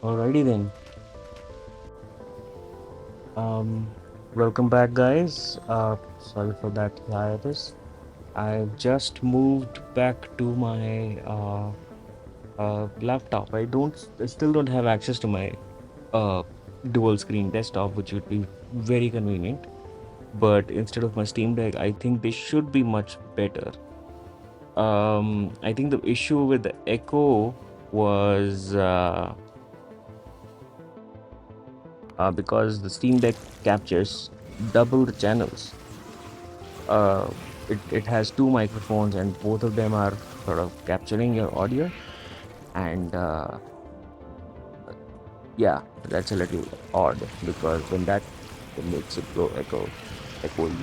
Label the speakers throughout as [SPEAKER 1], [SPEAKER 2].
[SPEAKER 1] Alrighty then. Um, Welcome back, guys. Sorry for that hiatus. I just moved back to my laptop. I still don't have access to my uh dual screen desktop, which would be very convenient. But instead of my Steam Deck, I think this should be much better. I think the issue with the Echo was because the Steam Deck captures double the channels. Uh, it has two microphones, and both of them are sort of capturing your audio. And yeah, that's a little odd because then that it makes it go echoey, echoey.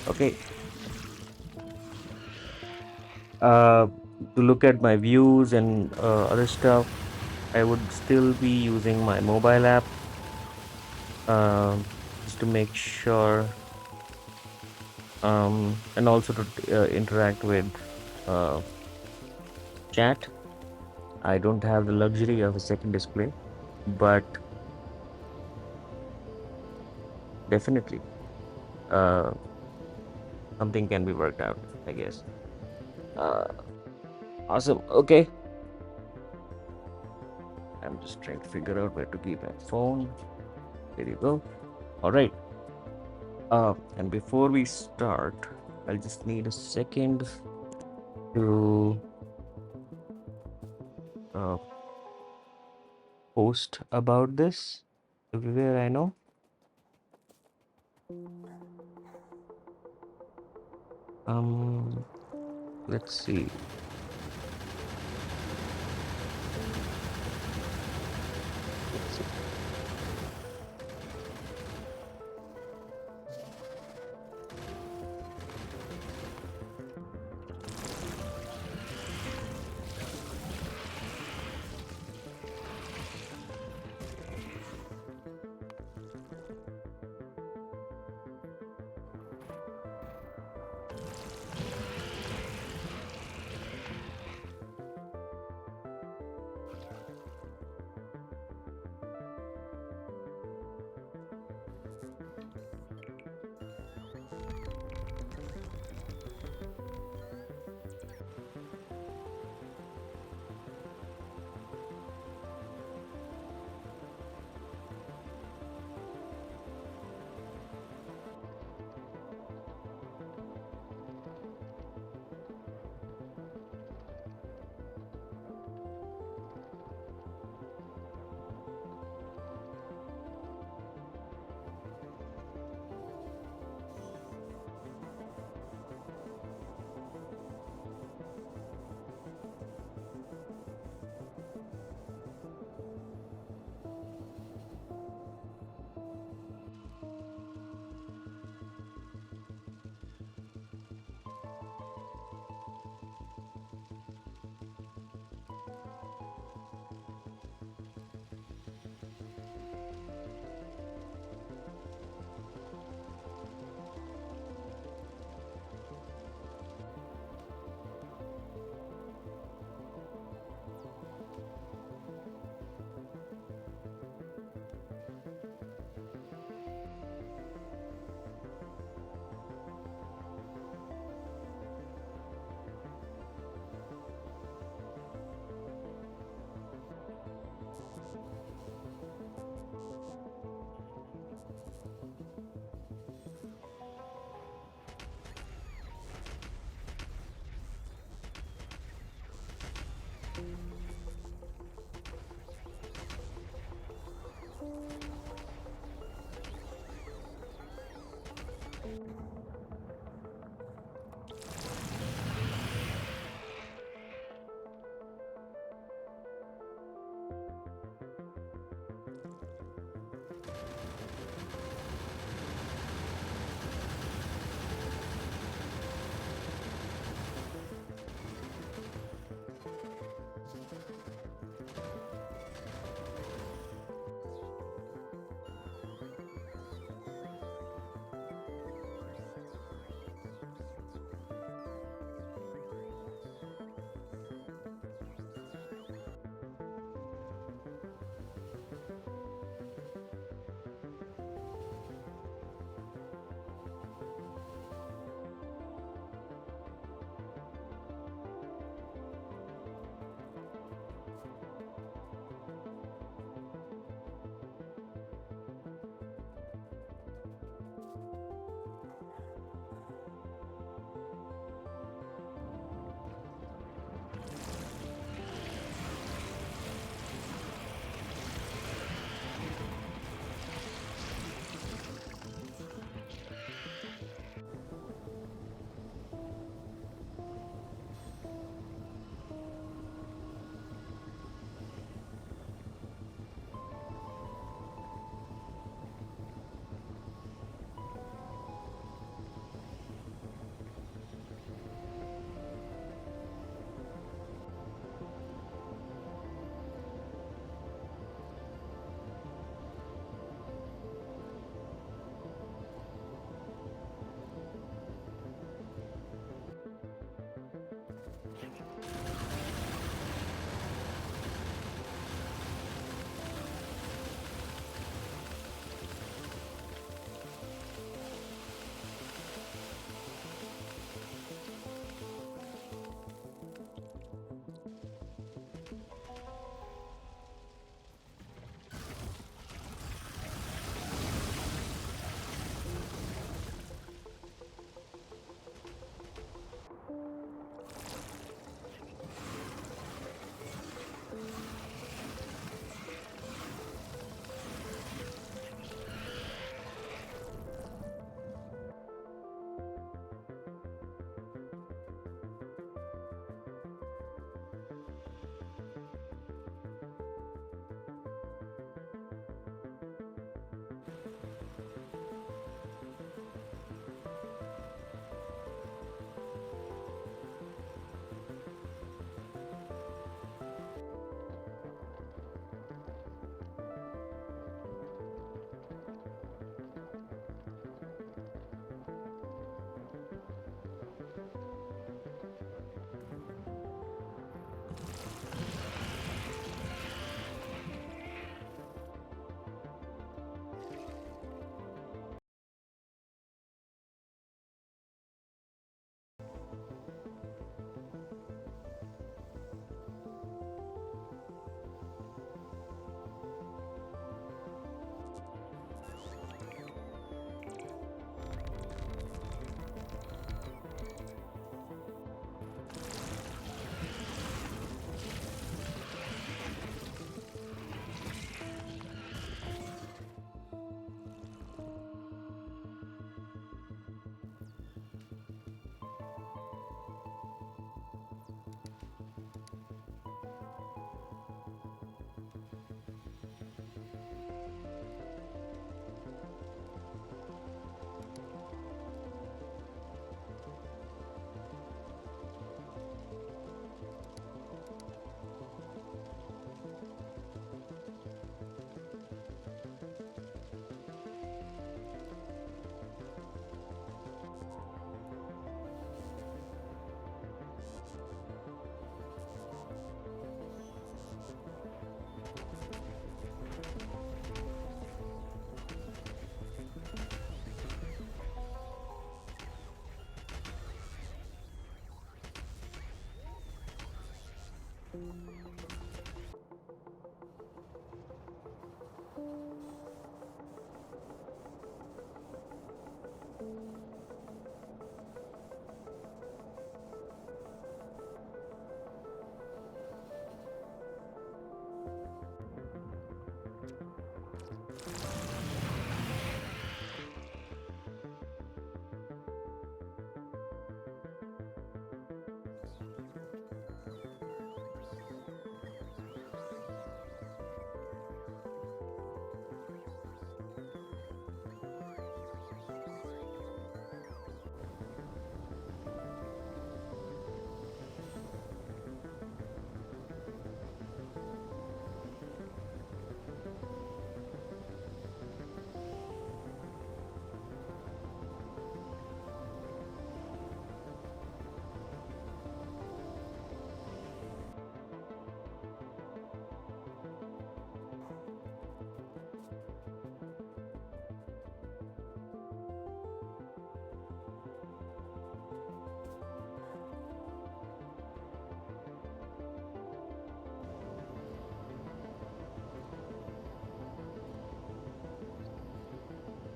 [SPEAKER 1] Okay. Uh, to look at my views and other stuff, I would still be using my mobile app just to make sure, and also to interact with uh, chat. I don't have the luxury of a second display, but definitely uh, something can be worked out, I guess. Uh, awesome. Okay. I'm just trying to figure out where to keep my phone. There you go. All right. And before we start, I'll just need a second to uh, post about this everywhere I know. Um, let's see. Let's see.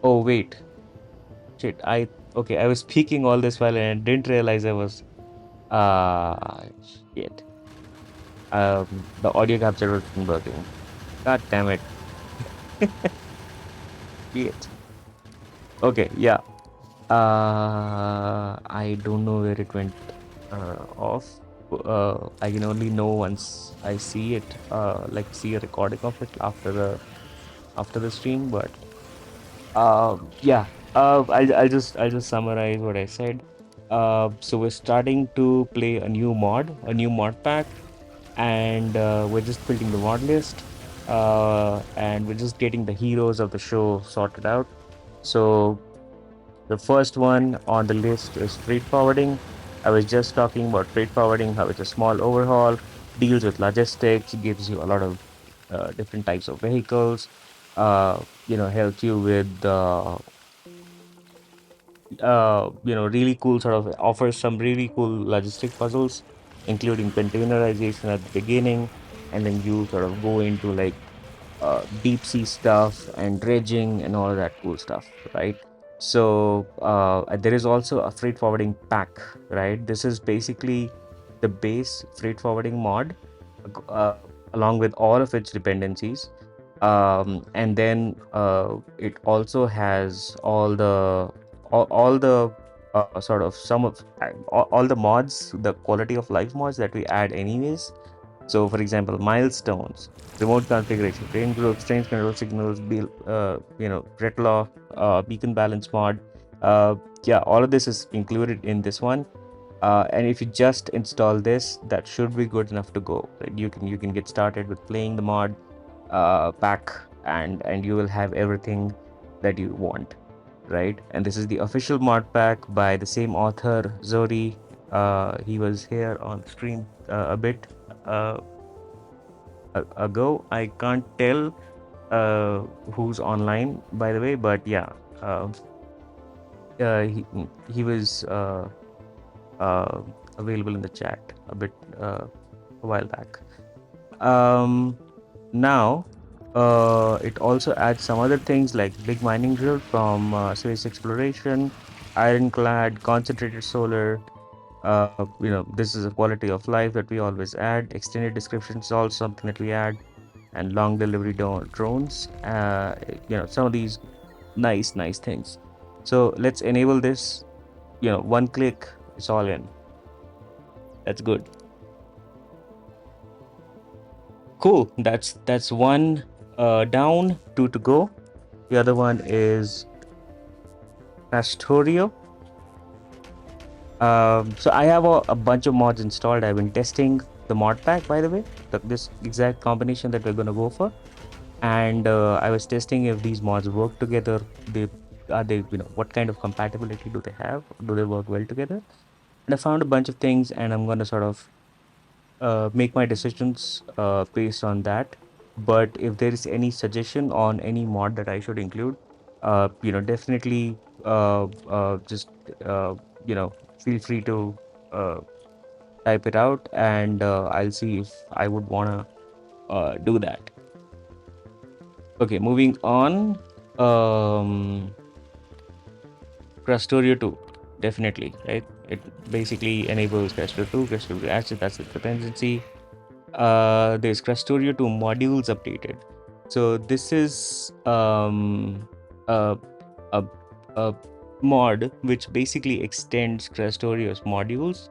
[SPEAKER 1] Oh wait, shit. Okay. I was speaking all this while and I didn't realize I was. Ah, shit. The audio capture wasn't working. God damn it. Shit. Okay. Yeah. I don't know where it went off. I can only know once I see it, like see a recording of it after the stream. But yeah, I'll just summarize what I said. So we're starting to play a new mod pack, and we're just building the mod list, and we're just getting the heroes of the show sorted out. So the first one on the list is freight forwarding. I was just talking about freight forwarding, how it's a small overhaul, deals with logistics, gives you a lot of different types of vehicles, helps you with really cool sort of offers some really cool logistic puzzles, including containerization at the beginning, and then you sort of go into like deep sea stuff and dredging and all that cool stuff, right? So there is also a freight forwarding pack, right? This is basically the base freight forwarding mod, along with all of its dependencies. And then it also has all the sort of some of all the mods, the quality of life mods that we add anyways. So, for example, milestones, remote configuration, train groups, train control signals, red law, beacon balance mod. Yeah, all of this is included in this one. And if you just install this, that should be good enough to go. Right? You can get started with playing the mod pack, and you will have everything that you want, right? And this is the official mod pack by the same author, Zori. He was here on stream a bit. Ago. I can't tell who's online, by the way, but yeah, uh, he was uh, available in the chat a bit a while back. Um, Now, it also adds some other things like big mining drill from space exploration, ironclad, concentrated solar. This is a quality of life that we always add. Extended descriptions is also something that we add, and long delivery drones. Some of these nice things. So let's enable this. One click, it's all in. That's good. Cool. That's one. Down, two to go. The other one is Factorio. So I have a bunch of mods installed. I've been testing the mod pack, by the way, this exact combination that we're going to go for. And I was testing if these mods work together. They are they, what kind of compatibility do they have? Do they work well together? And I found a bunch of things, and I'm going to sort of make my decisions based on that. But if there is any suggestion on any mod that I should include, definitely just uh, you know feel free to uh, type it out, and I'll see if I would wanna do that. Okay, moving on. Crustorio 2, definitely, right? It basically enables Crustorio 2, Crustorio Acid, that's the dependency. There's Crustorio 2 modules updated. So this is a, a, a mod which basically extends Crustorio's modules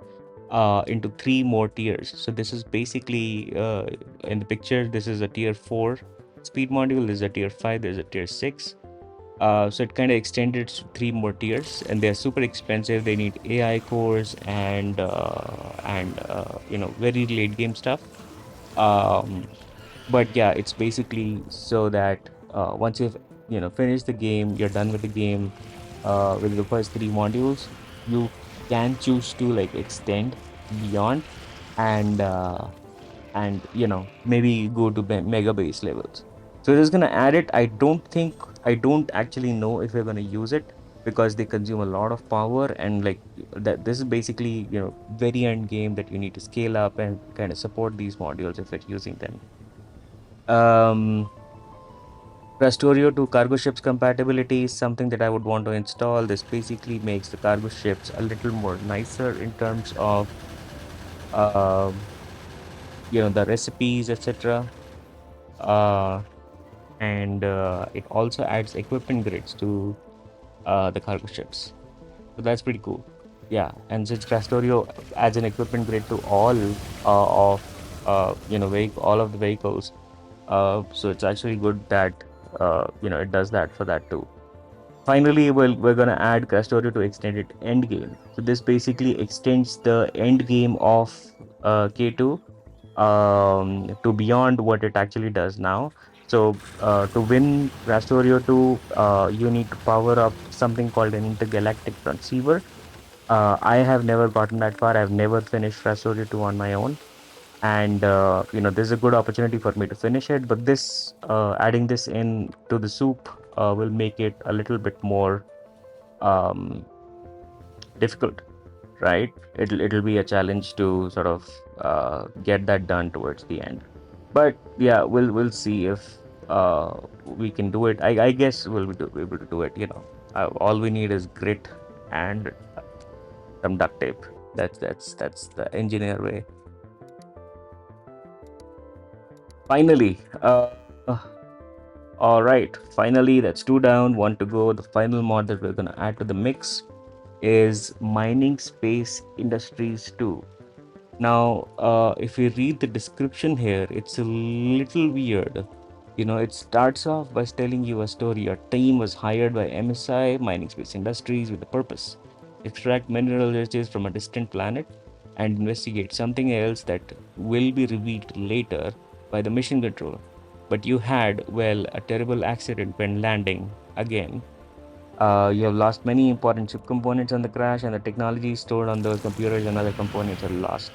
[SPEAKER 1] into 3 more tiers. So this is basically in the picture, this is a tier 4 speed module, there's a tier 5, there's a tier 6. So it kind of extended to 3 more tiers, and they're super expensive. They need AI cores and very late game stuff. Um, but yeah, it's basically so that once you've finished the game, you're done with the game with the first 3 modules. You can choose to like extend beyond and maybe go to mega base levels. So just gonna add it. I don't actually know if we're gonna use it because they consume a lot of power, and like that this is basically very end game that you need to scale up and kind of support these modules if you're using them. um Rastorio to cargo ships compatibility is something that I would want to install. This basically makes the cargo ships a little more nicer in terms of um the recipes, etc. uh and it also adds equipment grids to the cargo ships. So that's pretty cool. Yeah, and since Castorio adds an equipment grid to all of all of the vehicles, so it's actually good that it does that for that too. Finally, we're gonna add Castorio to extended end game. So this basically extends the end game of K2 to beyond what it actually does now. So to win Rastorio 2, you need to power up something called an intergalactic transceiver. I have never gotten that far. I've never finished Rastorio 2 on my own. And this is a good opportunity for me to finish it. But this adding this in to the soup will make it a little bit more um, difficult, right? It'll be a challenge to sort of get that done towards the end. But yeah, we'll see if we can do it. I guess we'll be able to do it. All we need is grit and some duct tape. That's the engineer way. Finally, all right. Finally, that's 2 down, 1 to go. The final mod that we're gonna add to the mix is mining space industries 2. Now, if you read the description here, it's a little weird. It starts off by telling you a story. A team was hired by MSI, Mining Space Industries, with a purpose: extract mineral riches from a distant planet and investigate something else that will be revealed later by the mission controller. But you had, well, a terrible accident when landing again. You have lost many important chip components on the crash, and the technology stored on those computers and other components are lost.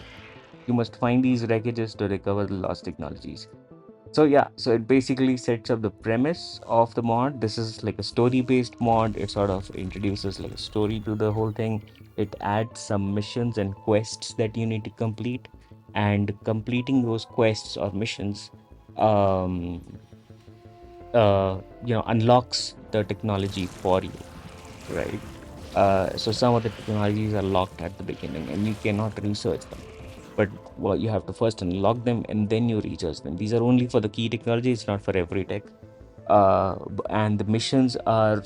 [SPEAKER 1] You must find these wreckages to recover the lost technologies. So yeah, so it basically sets up the premise of the mod. This is like a story-based mod. It sort of introduces like a story to the whole thing. It adds some missions and quests that you need to complete, and completing those quests or missions, um, unlocks the technology for you, right? So some of the technologies are locked at the beginning, and you cannot research them. But well, you have to first unlock them and then you research them. These are only for the key technology. It's not for every tech. And the missions are,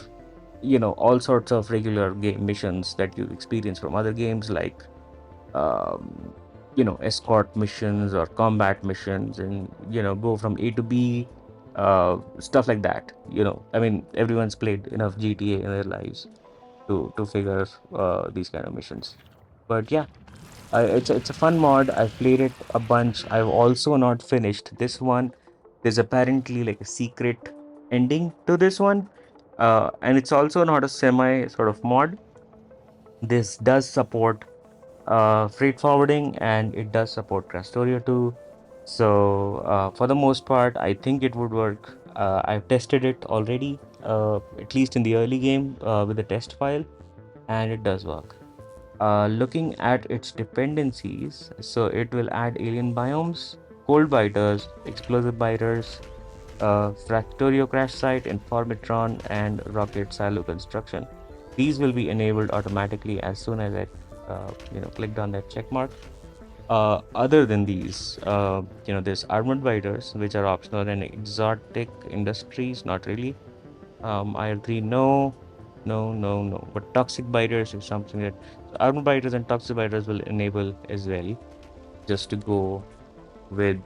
[SPEAKER 1] all sorts of regular game missions that you experience from other games, like escort missions or combat missions, and go from A to B. stuff like that. I mean, everyone's played enough GTA in their lives to figure these kind of missions. But yeah, it's a fun mod. I've played it a bunch. I've also not finished this one. There's apparently like a secret ending to this one, and it's also not a semi sort of mod. This does support freight forwarding, and it does support Trastorio too. So for the most part, I think it would work. I've tested it already, at least in the early game with the test file, and it does work. Looking at its dependencies, so it will add alien biomes, cold biters, explosive biters, Factorio crash site, Informatron, and rocket silo construction. These will be enabled automatically as soon as I, clicked on that check mark. Other than these, there's armored biters, which are optional, and exotic industries, not really. IR3, no, no, no, no. But toxic biters is something that so armor biters and toxic biters will enable as well, just to go with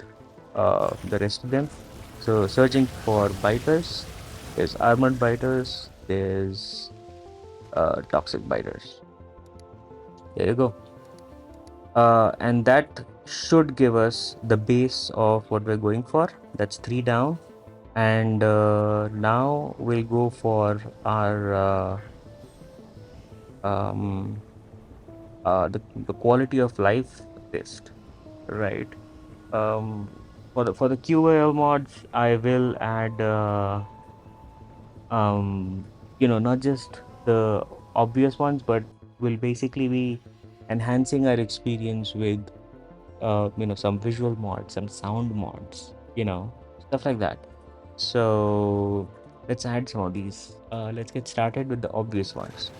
[SPEAKER 1] the rest of them. So searching for biters, there's armored biters, there's toxic biters. There you go. And that should give us the base of what we're going for. That's three down. And now we'll go for our um, the quality of life test, right? For the QAL mods, I will add not just the obvious ones, but will basically be enhancing our experience with some visual mods, some sound mods, stuff like that. So let's add some of these. Let's get started with the obvious ones.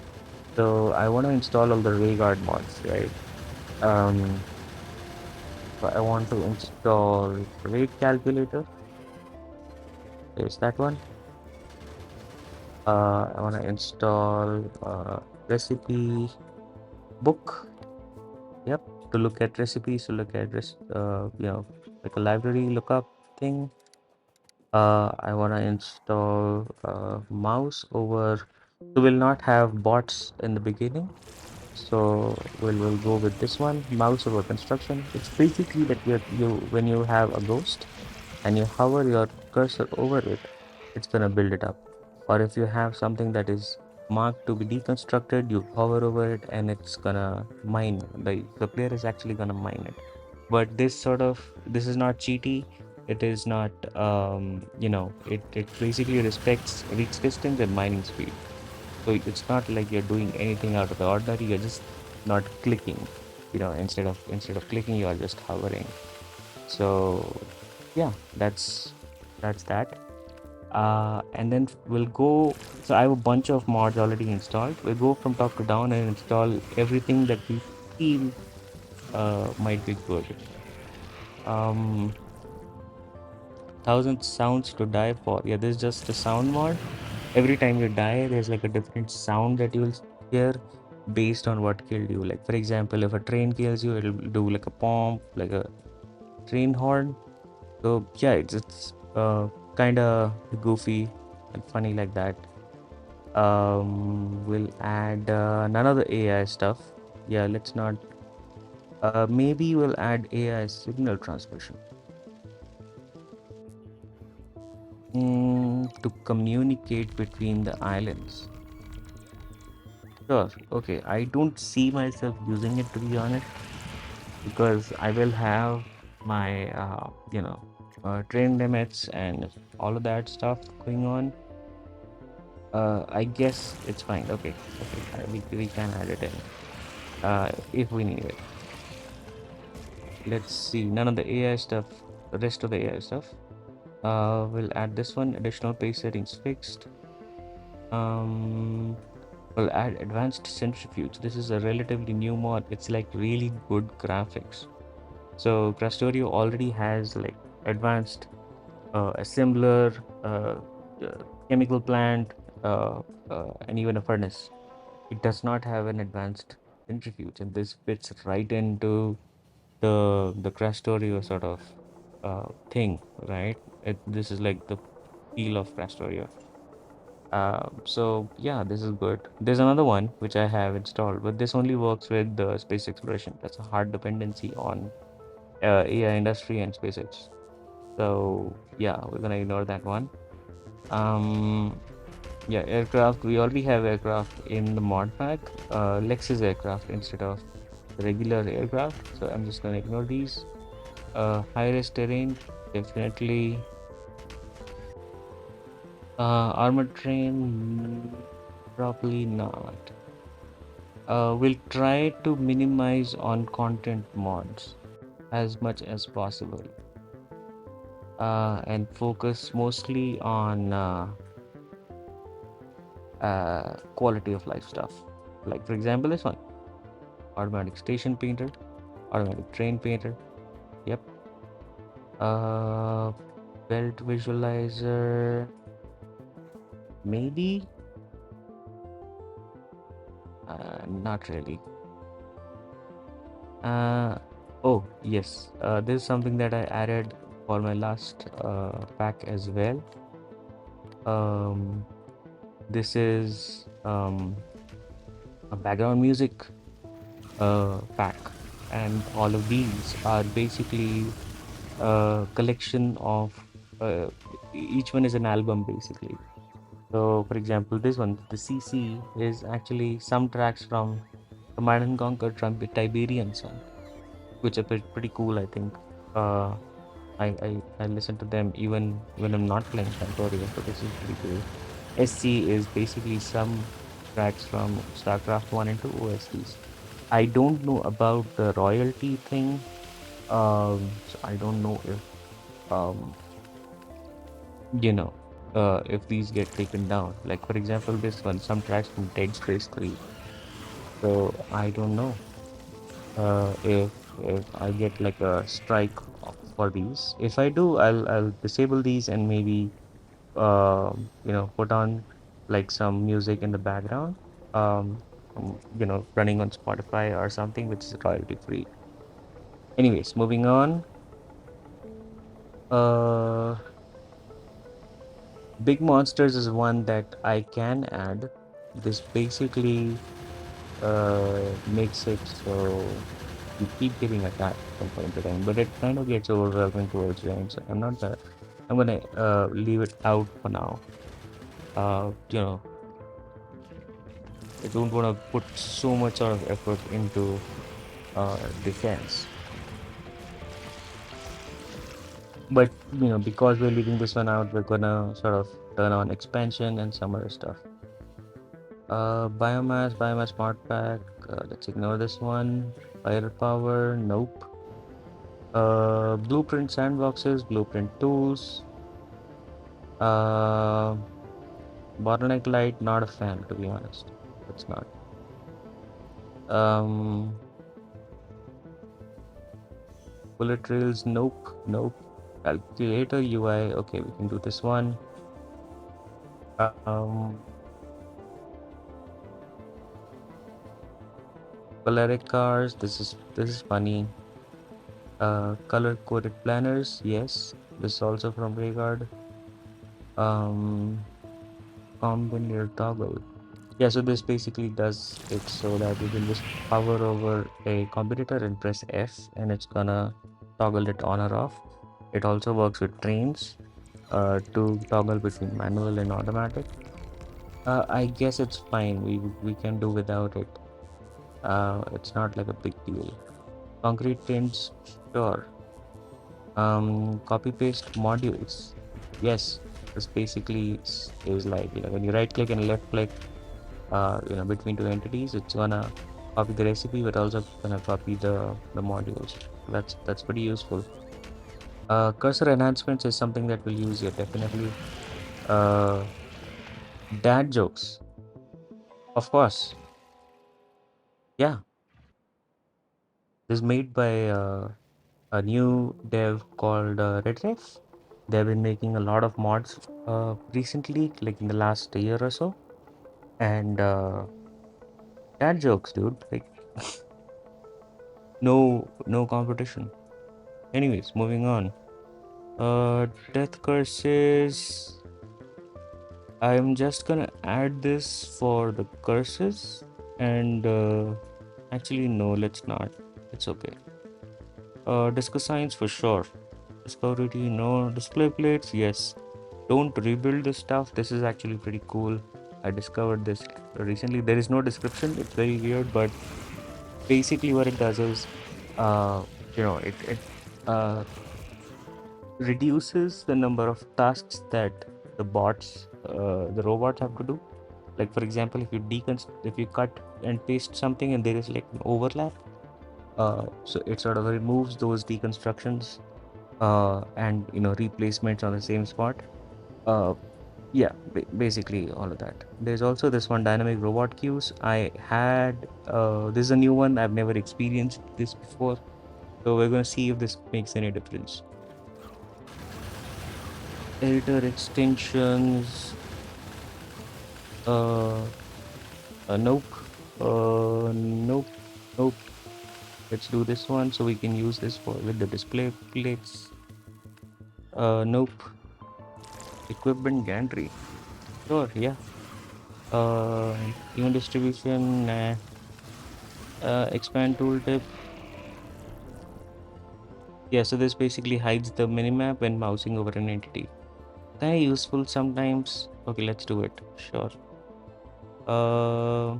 [SPEAKER 1] So I want to install all the Rayguard mods, right? Um, So I want to install rate calculator. There's that one. I want to install recipe book. Yep, to look at recipes, to look at like a library lookup thing. I want to install mouse over. So we'll not have bots in the beginning. So we'll go with this one, mouse over construction. It's basically that you when you have a ghost and you hover your cursor over it, it's gonna build it up. Or if you have something that is marked to be deconstructed, you hover over it and it's gonna mine. The player is actually gonna mine it. But this is not cheaty. It is not it basically respects reach distance and mining speed. So it's not like you're doing anything out of the ordinary. You're just not clicking. Instead of clicking, you are just hovering. So yeah, that's that. And then we'll go. So I have a bunch of mods already installed. We'll go from top to down and install everything that we feel might be good. Um, Thousand sounds to die for. Yeah, this is just a sound mod. Every time you die, there's like a different sound that you'll hear based on what killed you. Like for example, if a train kills you, it'll do like a pomp, like a train horn. So yeah, it's kind of goofy and funny like that. We'll add none of the AI stuff. Yeah, let's not. Maybe we'll add AI signal transmission to communicate between the islands. Sure. Okay. I don't see myself using it, to be honest, because I will have my train limits and all of that stuff going on. I guess it's fine. Okay. Okay. We can add it in if we need it. Let's see. None of the AI stuff. The rest of the AI stuff. We'll add this one. Additional pace settings fixed. Um, we'll add advanced centrifuge. This is a relatively new mod. It's like really good graphics. So Crastorio already has like advanced assembler, chemical plant, and even a furnace. It does not have an advanced centrifuge, and this fits right into the Crastorio sort of thing, right? This is like the feel of Factorio. So yeah, this is good. There's another one which I have installed, but this only works with the space exploration. That's a hard dependency on AI industry and SpaceX. So yeah, we're gonna ignore that one. Um, yeah, aircraft. We already have aircraft in the mod pack. Lexus aircraft instead of the regular aircraft. So I'm just gonna ignore these. High risk terrain, definitely. Armored train, probably not. We'll try to minimize on content mods as much as possible, and focus mostly on quality of life stuff. Like for example, this one: automatic station painter, automatic train painter. Yep. Uh, belt visualizer, maybe. Not really. Uh, oh yes. This is something that I added for my last pack as well. Um, this is a background music pack, and all of these are basically a collection of uh, each one is an album basically. So, for example, this one, the CC, is actually some tracks from Command and Conquer Tiberian song, which are pretty cool, I think. Uh, I listen to them even when I'm not playing Factorio, so this is pretty cool. SC is basically some tracks from StarCraft 1 and 2 OSTs. I don't know about the royalty thing. So I don't know if um you know if these get taken down. Like for example, this one, some tracks from Dead Space 3. So I don't know if I get like a strike for these. If I do, I'll disable these and maybe put on like some music in the background, running on Spotify or something which is royalty free. Anyways, moving on. Uh, Big Monsters is one that I can add. This basically makes it so you keep getting attacked from time to time, but it kind of gets overwhelming towards the end. So I'm gonna leave it out for now. You know, I don't want to put so much sort of effort into defense. But because we're leaving this one out, we're gonna sort of turn on expansion and some other stuff. Biomass smart pack. Let's ignore this one. Firepower, nope. Blueprint sandboxes, blueprint tools. Uh, Bottleneck light, not a fan to be honest. It's not. Um, Bullet trails, nope, nope. Calculator UI, okay, we can do this one. Um, Polaric cars, this is funny. Color coded planners, yes. This is also from Rayguard. Combiner toggle. Yeah, so this basically does it so that you can just hover over a combinator and press F and it's gonna toggle it on or off. It also works with trains to toggle between manual and automatic. I guess it's fine. We can do without it. It's not like a big deal. Concrete tints, sure. Copy paste modules. Yes, this basically is like when you right click and left click between two entities, it's gonna copy the recipe but also gonna copy the modules. That's pretty useful. Cursor enhancements is something that we'll use here definitely. uh Dad jokes, of course. Yeah, this is made by a new dev called Redriff. They've been making a lot of mods recently, like in the last year or so. And dad jokes, dude. Like no competition. Anyways, moving on. Death curses. I'm just gonna add this for the curses and actually no, let's not. It's okay. Disco signs for sure. Discovery, no. Display plates, yes. Don't rebuild this stuff. This is actually pretty cool. I discovered this recently. There is no description. It's very weird, but basically what it does is, uh, it uh, reduces the number of tasks that the robots have to do. Like for example, if you cut and paste something and there is like an overlap, so it sort of removes those deconstructions and replacements on the same spot. Uh, yeah, basically all of that. There's also this one dynamic robot queues. This is a new one. I've never experienced this before, so we're gonna see if this makes any difference. Editor extensions. Uh, nope. Nope. Nope. Let's do this one so we can use this for with the display plates. Nope. Equipment gantry. Sure, yeah. Even distribution. Nah. Expand tooltip. Yeah, so this basically hides the minimap when mousing over an entity. Kind of useful sometimes. Okay, let's do it. Sure. Uh,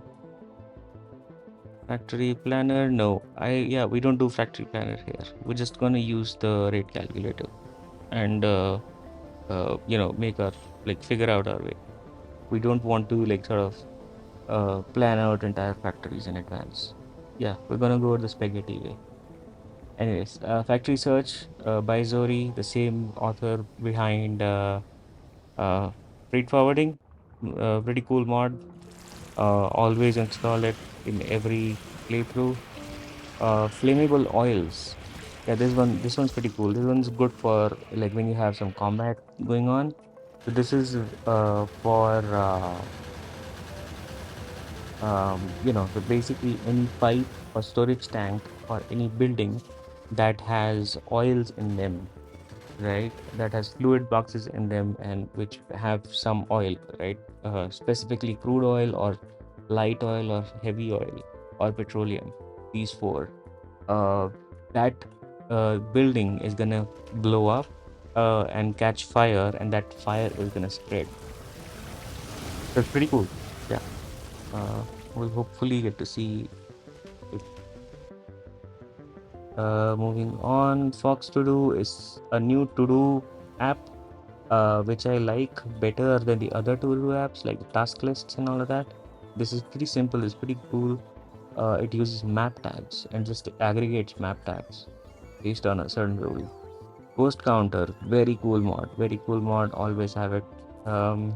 [SPEAKER 1] Factory planner. No, we don't do factory planner here. We're just gonna use the rate calculator and make our like figure out our way. We don't want to like sort of plan out entire factories in advance. Yeah, we're gonna go the spaghetti way. Anyways, factory search by Zori, the same author behind uh, freight forwarding. Pretty cool mod. Always install it in every playthrough. Flammable oils. Yeah, this one's pretty cool. This one's good for like when you have some combat going on. So this is for so basically any pipe or storage tank or any building that has oils in them, right? That has fluid boxes in them and which have some oil, right? Specifically crude oil or light oil or heavy oil or petroleum. These four. Uh, that building is gonna blow up and catch fire, and that fire is gonna spread. That's pretty cool. Yeah. We'll hopefully get to see it. Moving on, Fox To Do is a new to do app, which I like better than the other to do apps like the task lists and all of that. This is pretty simple, it's pretty cool. It uses map tags and just aggregates map tags based on a certain rule. Ghost counter, very cool mod, very cool mod. Always have it. Um,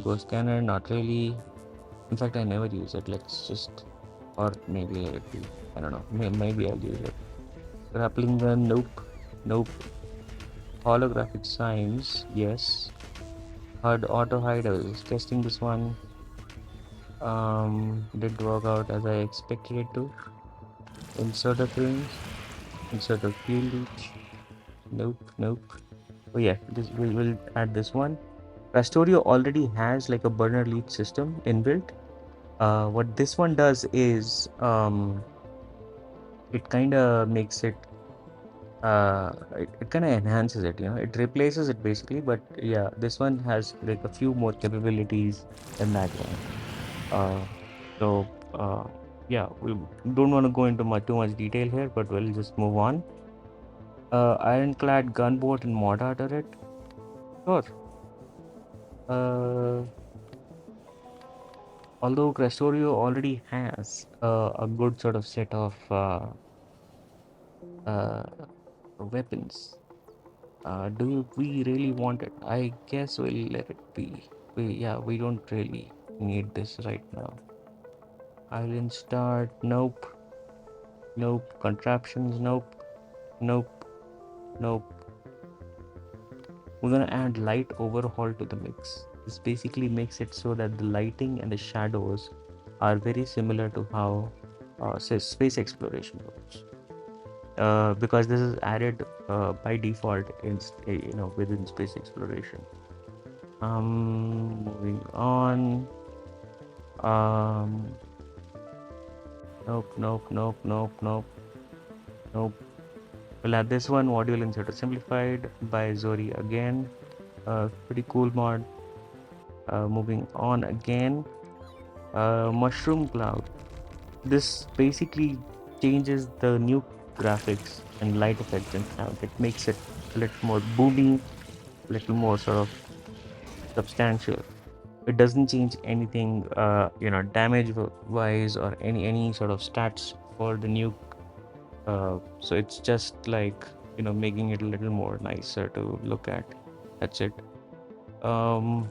[SPEAKER 1] Ghost scanner, not really. In fact, I never use it. Let's just, or maybe let it be. I don't know. Maybe I'll use it. Grappling gun, nope, nope. Holographic signs, yes. HUD auto hide. I was testing this one. Didn't work out as I expected it to. Insert a frames, insert a field reach. Nope, nope. Oh yeah, this we will add this one. Factorio already has like a burner lead system inbuilt. What this one does is it kind of makes it kind of enhances it, it replaces it basically. But yeah, this one has like a few more capabilities than that one. So yeah, we don't want to go into too much detail here, but we'll just move on. Ironclad gunboat and mortar turret. Sure. Uh, Although Crestorio already has a good sort of set of uh, weapons, we really want it? I guess we'll let it be. We don't really need this right now. Island start, nope, nope. Contraptions, nope, nope, nope. We're gonna add light overhaul to the mix. This basically makes it so that the lighting and the shadows are very similar to how space exploration works. Because this is added by default in within space exploration. Moving on. Um, nope, nope, nope, nope, nope, nope. We'll add this one, module inserter simplified by Zori again. Pretty cool mod. Moving on again. Mushroom cloud. This basically changes the new graphics and light effects in cloud. It makes it a little more boomy, a little more sort of substantial. It doesn't change anything, damage wise or any sort of stats for the new. So it's just like making it a little more nicer to look at. That's it. Um,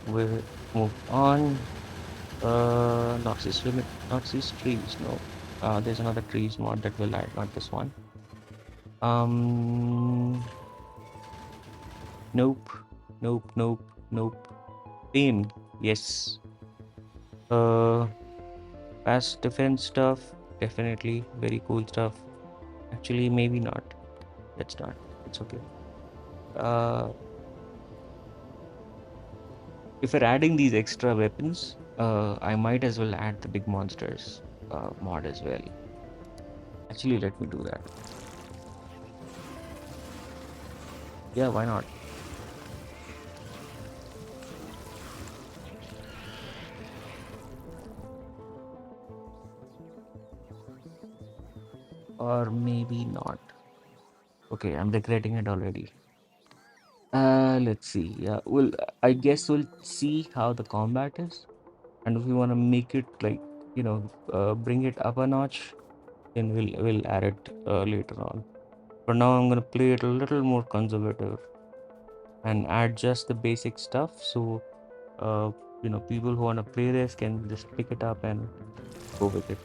[SPEAKER 1] we'll move on. Noxus limit, Noxus trees. No, there's another trees mod that will add, not this one. Um, nope, nope, nope, nope. Pain, yes. Uh, Pass defense stuff, definitely very cool stuff. Actually, maybe not. Let's not. It's okay. Uh, if we're adding these extra weapons, I might as well add the big monsters mod as well. Actually, let me do that. Yeah, why not? Or maybe not. Okay, I'm regretting it already. Let's see. Yeah, well, I guess we'll see how the combat is, and if we want to make it like, bring it up a notch, then we'll add it later on. For now, I'm gonna play it a little more conservative and add just the basic stuff. So, uh, people who wanna play this can just pick it up and go with it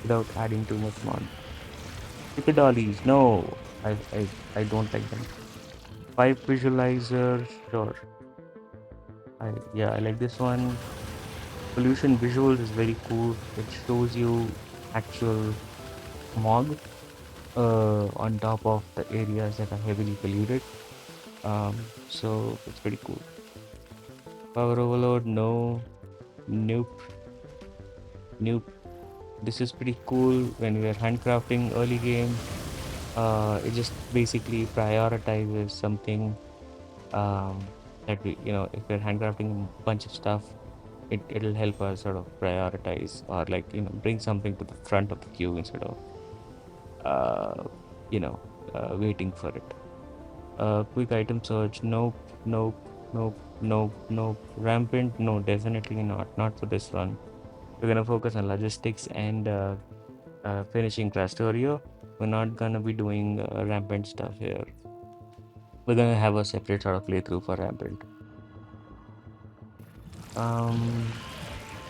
[SPEAKER 1] without adding too much mod. Pick dollies, no, I don't like them. Pipe visualizer, sure. I like this one. Pollution visuals is very cool. It shows you actual smog on top of the areas that are heavily polluted. So it's pretty cool. Power overload, no, nope, nope. This is pretty cool when we are handcrafting early game. It just basically prioritizes something that if we're handcrafting a bunch of stuff, it'll help us sort of prioritize or like bring something to the front of the queue instead of uh, you know waiting for it. Quick item search, nope, nope, nope, nope, nope. Rampant, no, definitely not for this one. We're gonna focus on logistics and finishing Factorio. We're not gonna be doing rampant stuff here. We're gonna have a separate sort of playthrough for rampant.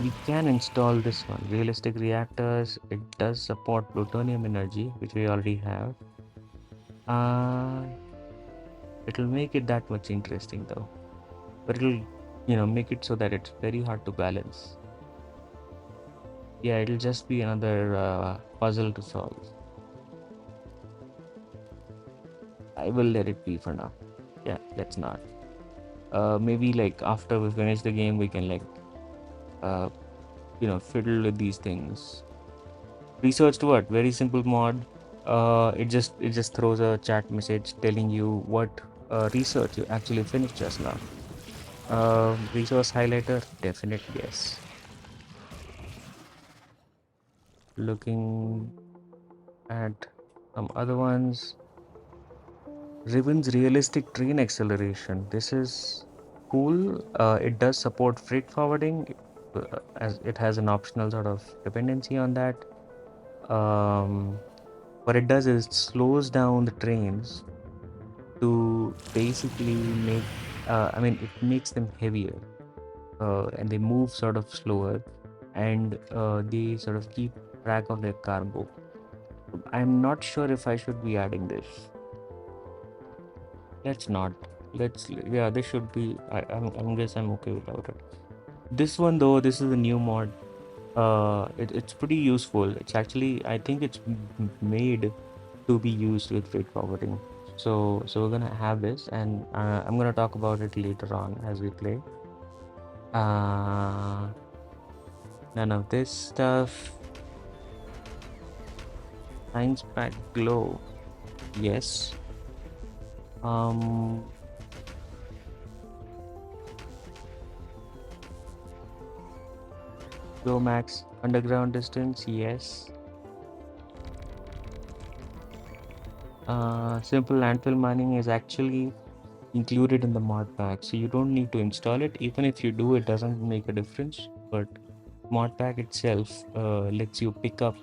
[SPEAKER 1] We can install this one, realistic reactors. It does support plutonium energy, which we already have. Uh, it'll make it that much interesting though, but it'll make it so that it's very hard to balance. Yeah, it'll just be another puzzle to solve. I will let it be for now. Yeah, let's not. Maybe like after we finish the game, we can like uh, fiddle with these things. Researched what? Very simple mod. It just throws a chat message telling you what research you actually finished just now. Resource highlighter, definite yes. Looking at some other ones. Ribbon's realistic train acceleration. This is cool. It does support freight forwarding, as it has an optional sort of dependency on that. What it does is it slows down the trains to basically make, it makes them heavier, and they move sort of slower, and they sort of keep track of their cargo. I'm not sure if I should be adding this. Let's not. Yeah, this should be. I guess I'm okay without it. This one though, this is a new mod. It's pretty useful. It's actually, I think it's made to be used with freight forwarding. So we're gonna have this, and I'm gonna talk about it later on as we play. Uh, None of this stuff. Science pack glow. Yes. Um, Glow max underground distance. Yes. Simple landfill mining is actually included in the mod pack, so you don't need to install it. Even if you do, it doesn't make a difference. But mod pack itself lets you pick up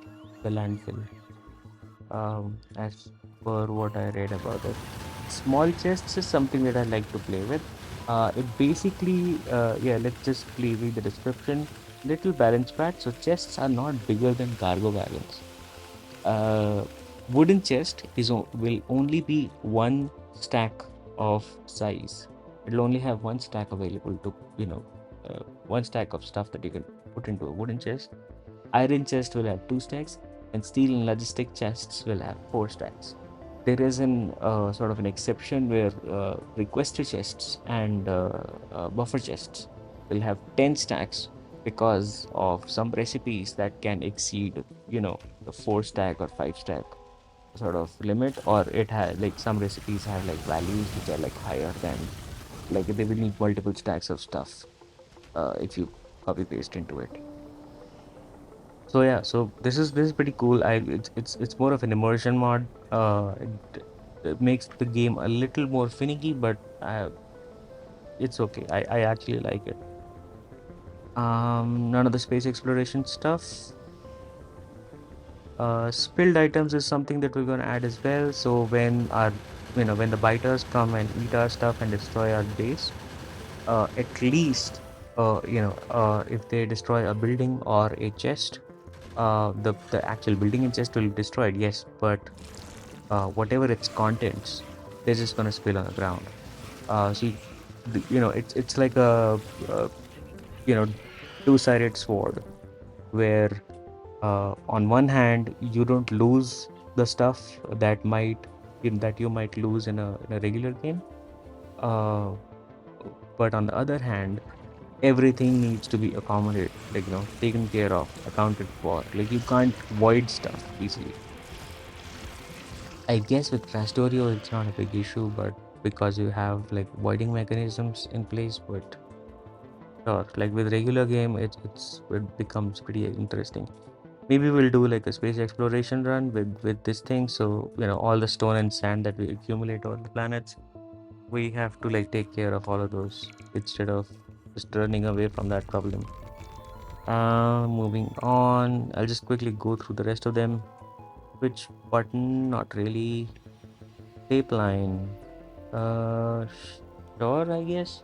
[SPEAKER 1] the landfill. As per what I read about it, small chests is something that I like to play with. It basically, yeah, let's just read the description. Little balance pad. So chests are not bigger than cargo wagons. uh, Wooden chest will only be one stack of size. It'll only have one stack available to, one stack of stuff that you can put into a wooden chest. Iron chest will have two stacks, and steel and logistic chests will have four stacks. There is an sort of an exception where requester chests and buffer chests will have 10 stacks because of some recipes that can exceed, the four stack or five stack sort of limit, or it has like some recipes have like values which are like higher than, like they will need multiple stacks of stuff if you copy paste into it. So yeah, so this is pretty cool. It's more of an immersion mod. It makes the game a little more finicky, but it's okay. I actually like it. None of the space exploration stuff. Spilled items is something that we're gonna add as well. So when the biters come and eat our stuff and destroy our base, at least if they destroy a building or a chest, the actual building and chest will be destroyed, yes, but whatever its contents, they're just gonna spill on the ground. So it's like a you know two-sided sword where on one hand you don't lose the stuff that you might lose in a regular game, uh, but on the other hand everything needs to be accommodated, like taken care of, accounted for. Like you can't void stuff easily. I guess with Factorio it's not a big issue, but because you have like voiding mechanisms in place. But sure, like with regular game, it becomes pretty interesting. Maybe we'll do like a space exploration run with this thing. So all the stone and sand that we accumulate on the planets, we have to like take care of all of those instead of just running away from that problem. Moving on, I'll just quickly go through the rest of them. Which button? Not really. Tape line. Uh, sure, I guess.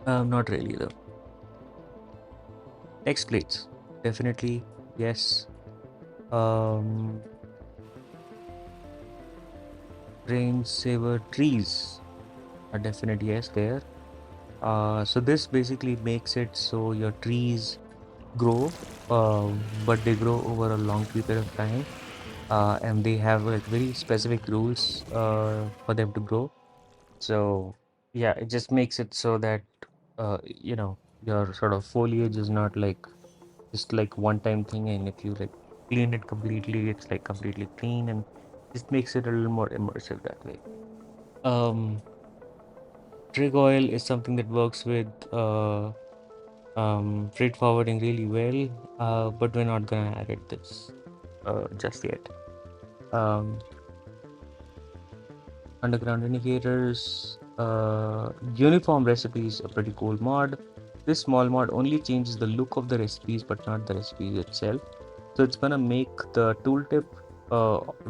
[SPEAKER 1] Not really though. Text plates. Definitely yes. Um, Range saver trees. A definite yes there. So this basically makes it so your trees grow, but they grow over a long period of time, and they have like very specific rules for them to grow. So yeah, it just makes it so that your sort of foliage is not like just like one time thing, and if you like clean it completely, it's like completely clean, and just makes it a little more immersive that way. Um, Trig oil is something that works with freight forwarding really well, but we're not gonna add it this just yet. Um, Underground indicators, uniform recipes, a pretty cool mod. This small mod only changes the look of the recipes, but not the recipes itself. So it's gonna make the tooltip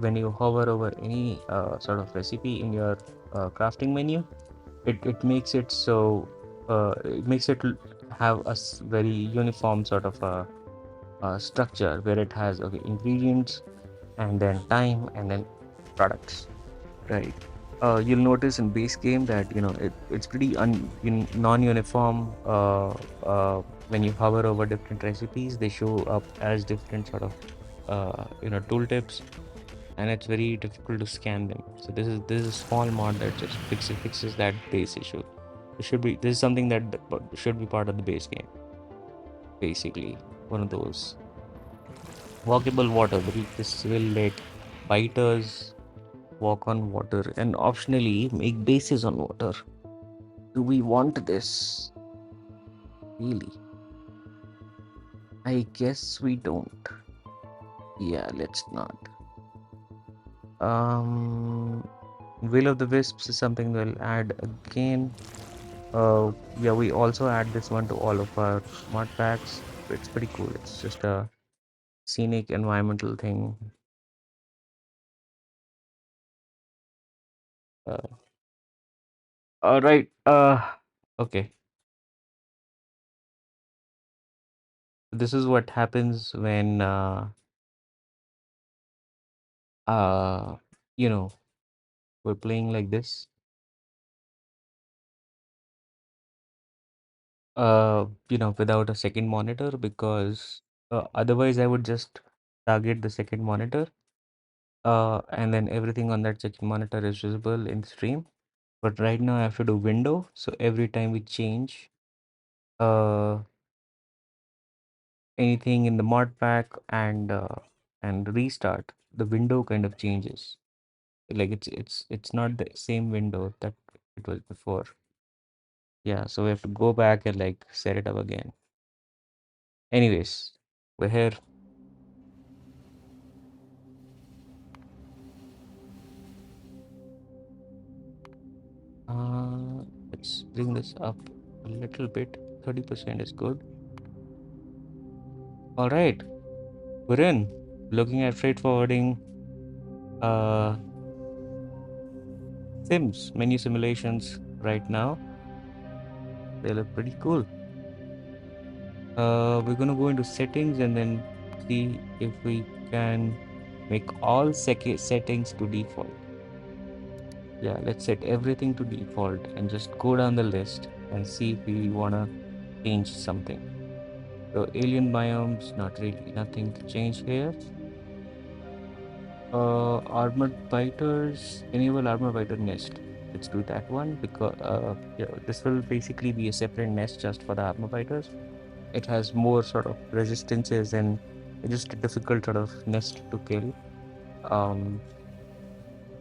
[SPEAKER 1] when you hover over any sort of recipe in your crafting menu. It makes it so it makes it have a very uniform sort of structure where it has okay ingredients and then time and then products, right? You'll notice in base game that it's pretty non-uniform. When you hover over different recipes, they show up as different sort of tooltips, and it's very difficult to scan them. So this is a small mod that just fixes that base issue. This is something that should be part of the base game, basically. One of those walkable water. This will let fighters walk on water and optionally make bases on water. Do we want this? Really? I guess we don't. Yeah, let's not. Will of the Wisps is something we'll add again. Yeah, we also add this one to all of our mod packs. It's pretty cool. It's just a scenic environmental thing. Uh, all right. Okay. This is what happens when uh you know we're playing like this. Without a second monitor, because otherwise I would just target the second monitor, and then everything on that second monitor is visible in stream. But right now I have to do window, so every time we change uh anything in the mod pack and restart, the window kind of changes. Like it's not the same window that it was before. Yeah, so we have to go back and like set it up again. Anyways, we're here. Uh, let's bring this up a little bit. 30% is good. All right, we're in. Looking at freight forwarding, uh, sims, menu simulations right now. They look pretty cool. We're gonna go into settings and then see if we can make all settings to default. Yeah, let's set everything to default and just go down the list and see if we wanna change something. So alien biomes, not really, nothing to change here. Armored biters, enable armored biter nest. Let's do that one because this will basically be a separate nest just for the armor biters. It has more sort of resistances and it's just a difficult sort of nest to kill. Um,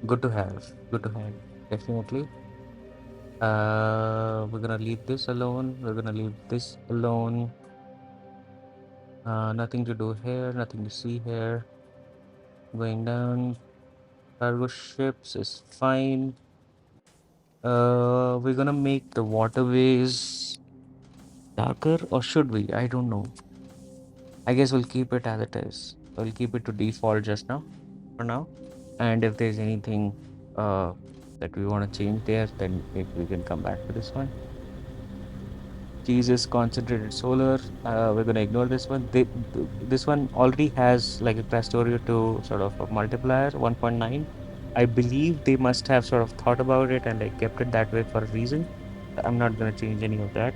[SPEAKER 1] good to have. Good to have. Definitely. We're gonna leave this alone. We're gonna leave this alone. Nothing to do here. Nothing to see here. Going down. Cargo ships is fine. We're gonna make the waterways darker, or should we? I don't know. I guess we'll keep it as it is. We'll keep it to default just now, for now. And if there's anything uh that we want to change there, then maybe we can come back to this one. Jesus concentrated solar. We're gonna ignore this one. This one already has like a Factorio to sort of a multiplier 1.9. I believe they must have sort of thought about it and like kept it that way for a reason. I'm not gonna change any of that.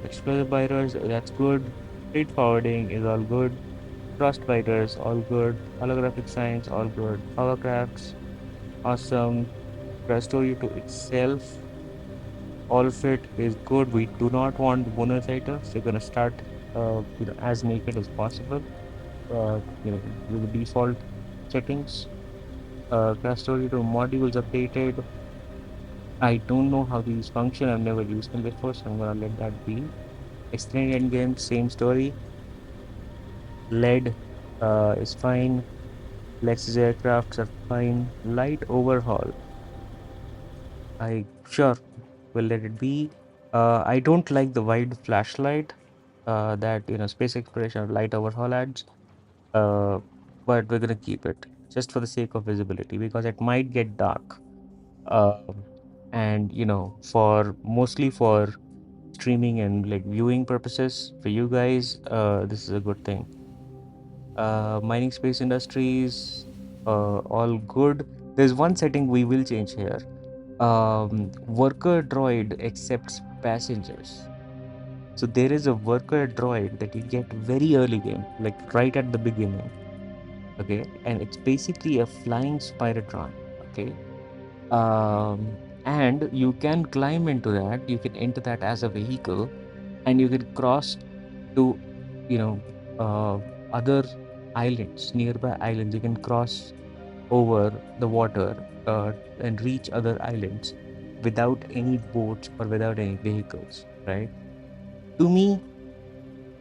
[SPEAKER 1] Explosive biters, that's good. Freight forwarding is all good. Frost biters, all good. Holographic signs, all good. Hovercrafts, awesome. Factorio to itself, all of it is good. We do not want bonus items. We're gonna start, as naked as possible. With the default settings. Crash story to modules updated. I don't know how these function. I've never used them before, so I'm gonna let that be. Extended endgame, same story. Lead is fine. Lexus aircrafts are fine. Light overhaul. I sure will let it be. I don't like the wide flashlight that space exploration or light overhaul adds. Uh, but we're gonna keep it just for the sake of visibility because it might get dark. And for mostly for streaming and like viewing purposes for you guys, this is a good thing. Mining space industries, all good. There's one setting we will change here. Worker droid accepts passengers. So there is a worker droid that you get very early game, like right at the beginning. Okay, and it's basically a flying spiratron. Okay, um, and you can climb into that. You can enter that as a vehicle, and you can cross to, you know, uh, other islands, nearby islands. You can cross over the water and reach other islands without any boats or without any vehicles, right? To me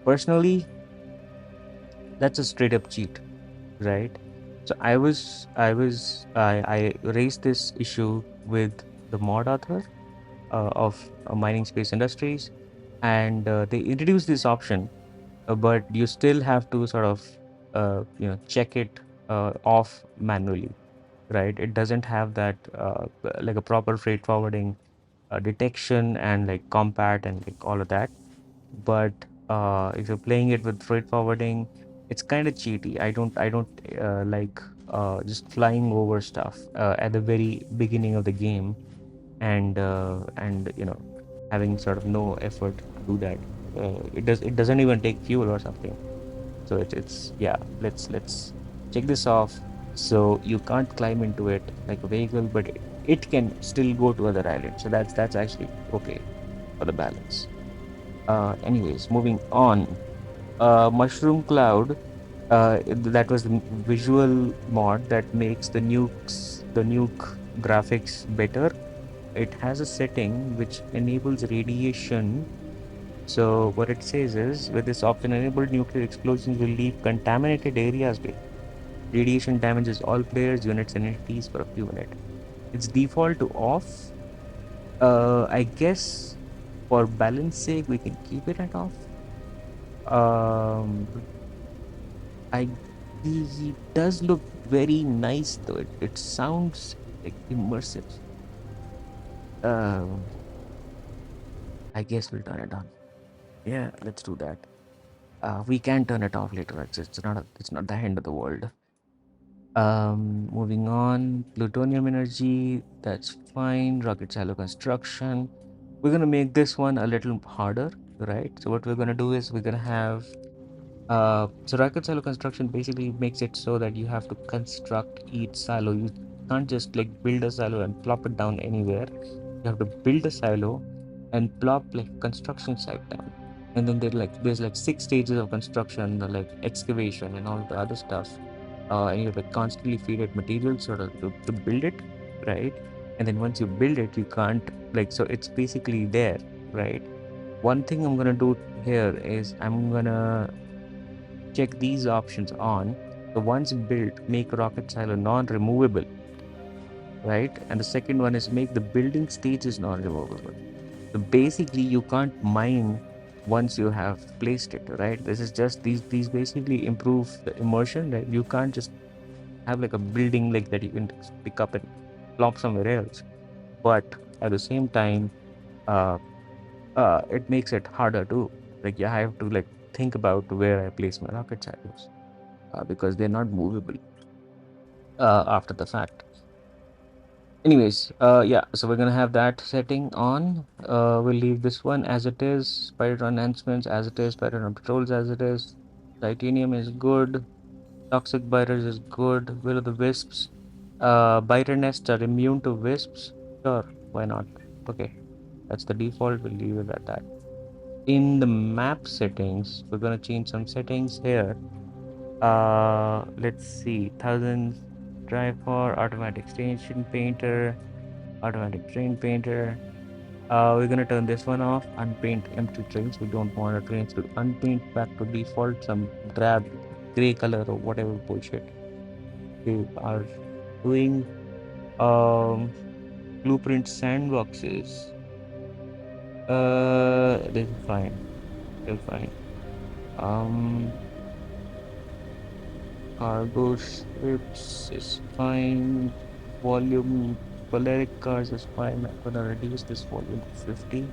[SPEAKER 1] personally, that's a straight up cheat, right? So I raised this issue with the mod author of Mining Space Industries, and they introduced this option, but you still have to sort of check it off manually, right? It doesn't have that like a proper freight forwarding detection and like compat and like all of that. But if you're playing it with freight forwarding, it's kind of cheaty. I don't like just flying over stuff at the very beginning of the game, and having sort of no effort to do that. It doesn't even take fuel or something. So it's yeah, let's check this off. So you can't climb into it like a vehicle, but it can still go to other islands. So that's actually okay for the balance. Anyways, moving on. Mushroom Cloud. That was the visual mod that makes the nuke graphics better. It has a setting which enables radiation. So what it says is, with this option, enabled nuclear explosions will leave contaminated areas behind. Radiation damages all players, units, and entities for a few minutes. It's default to off. I guess for balance sake, we can keep it at off. Um, I he does look very nice though. It sounds like immersive. Um, I guess we'll turn it on. Yeah, let's do that. We can turn it off later. It's not the end of the world. Moving on, plutonium energy, that's fine. Rocket silo construction. We're gonna make this one a little harder, right? So what we're gonna do is we're gonna have so rocket silo construction basically makes it so that you have to construct each silo. You can't just like build a silo and plop it down anywhere. You have to build a silo and plop like construction site down. And then there's like six stages of construction, like excavation and all the other stuff. And you have to constantly feed it material sort of to build it, right? And then once you build it, you can't like so it's basically there, right? One thing I'm gonna do here is I'm gonna check these options on. So once built, make rocket silo non-removable, right? And the second one is make the building stages non-removable. So basically, you can't mine once you have placed it, right? This is just these basically improve the immersion, right? You can't just have like a building like that you can just pick up and plop somewhere else. But at the same time, uh, it makes it harder too. Like yeah, I have to like think about where I place my rocket silos because they're not movable after the fact. Anyways, yeah, so we're gonna have that setting on. We'll leave this one as it is. Spider enhancements as it is. Spider patrols as it is. Titanium is good. Toxic biters is good. Will of the wisps. Biter nests are immune to wisps. Sure, why not? Okay, that's the default. We'll leave it at that. In the map settings, we're gonna change some settings here. Let's see. Thousands drive for automatic station painter. Automatic train painter. We're gonna turn this one off. Unpaint empty trains. We don't want our trains to unpaint back to default, some drab gray color or whatever bullshit. We are doing blueprint sandboxes. This is fine. Still fine. Um, cargo ships is fine. Volume choleric cars is fine. I'm gonna reduce this volume to 50.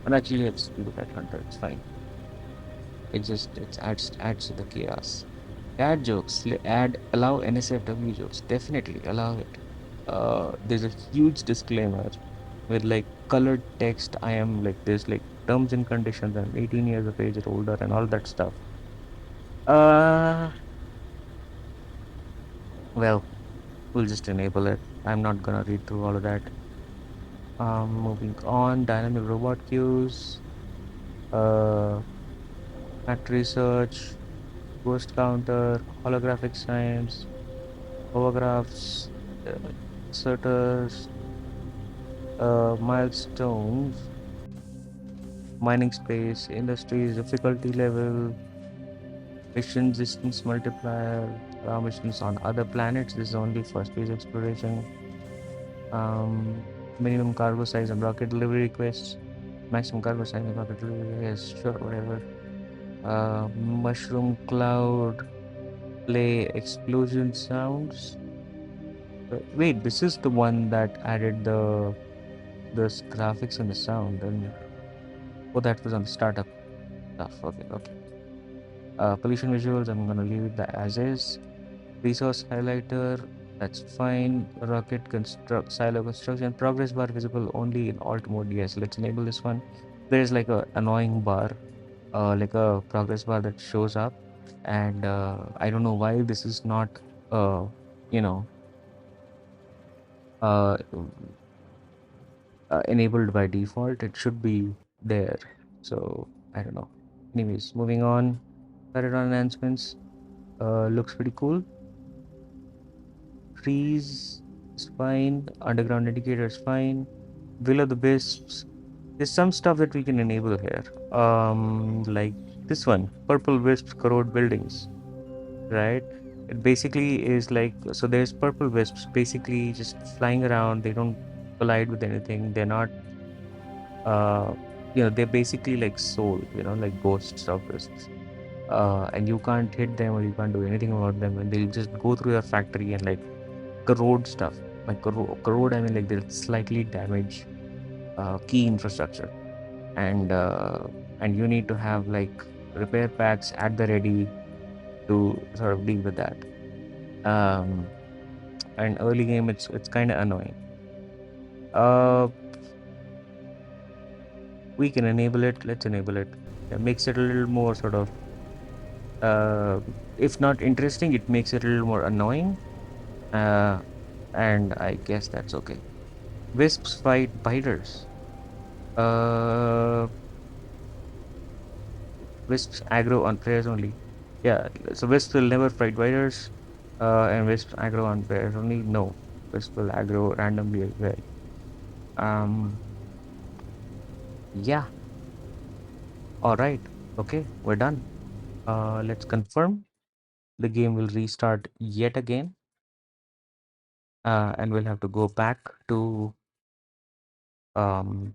[SPEAKER 1] And actually, let's do that 100. It's fine. It adds to the chaos. Add jokes. Add allow NSFW jokes. Definitely allow it. There's a huge disclaimer with like colored text. I am like there's like terms and conditions. I'm 18 years of age or older and all that stuff. Uh, Well, we'll just enable it. I'm not gonna read through all of that. Moving on, dynamic robot queues, uh, factory search, ghost counter, holographic signs, hovergraphs, uh, inserters, milestones, mining space, industries, difficulty level, mission distance multiplier, missions on other planets. This is only for space exploration. Minimum cargo size and rocket delivery requests, maximum cargo size and rocket delivery. Yes, sure, whatever. Mushroom cloud, play explosion sounds. Wait, this is the one that added the graphics and the sound, and oh, that was on the startup stuff. Okay, okay. Pollution visuals, I'm gonna leave it as is. Resource highlighter, that's fine. Rocket construct silo construction. Progress bar visible only in alt mode. Yes, let's enable this one. There's like a annoying bar, like a progress bar that shows up, and I don't know why this is not, you know, uh, enabled by default. It should be there. So I don't know. Anyways, moving on. Paradigm enhancements. Looks pretty cool. Trees is fine. Underground indicator is fine. Will of the wisps. There's some stuff that we can enable here. Like this one, purple wisps corrode buildings, right? It basically is like, so there's purple wisps basically just flying around. They don't collide with anything. They're not, uh, they're basically like soul, like ghosts of wisps. And you can't hit them or you can't do anything about them, and they'll just go through your factory and like corrode stuff. Like corrode, I mean like they'll slightly damage key infrastructure, and you need to have like repair packs at the ready to sort of deal with that. Um, and early game, it's kind of annoying. Uh, we can enable it. Let's enable it. It makes it a little more sort of, uh, if not interesting, it makes it a little more annoying. Uh, and I guess that's okay. Wisps fight biters. Uh, Wisps aggro on players only. Yeah, so Wisps will never fight biters. And Wisps aggro on players only. No, Wisps will aggro randomly as well. Um, yeah. All right. Okay, we're done. Let's confirm. The game will restart yet again, and we'll have to go back to um,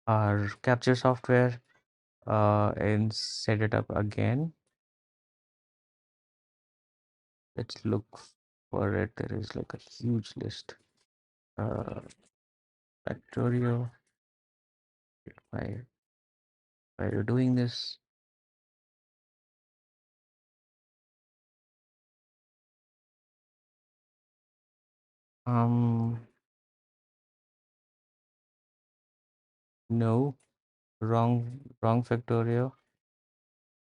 [SPEAKER 1] our capture software and set it up again. Let's look for it. There is like a huge list. Factorio. Why are you doing this? Um, no, wrong Factorio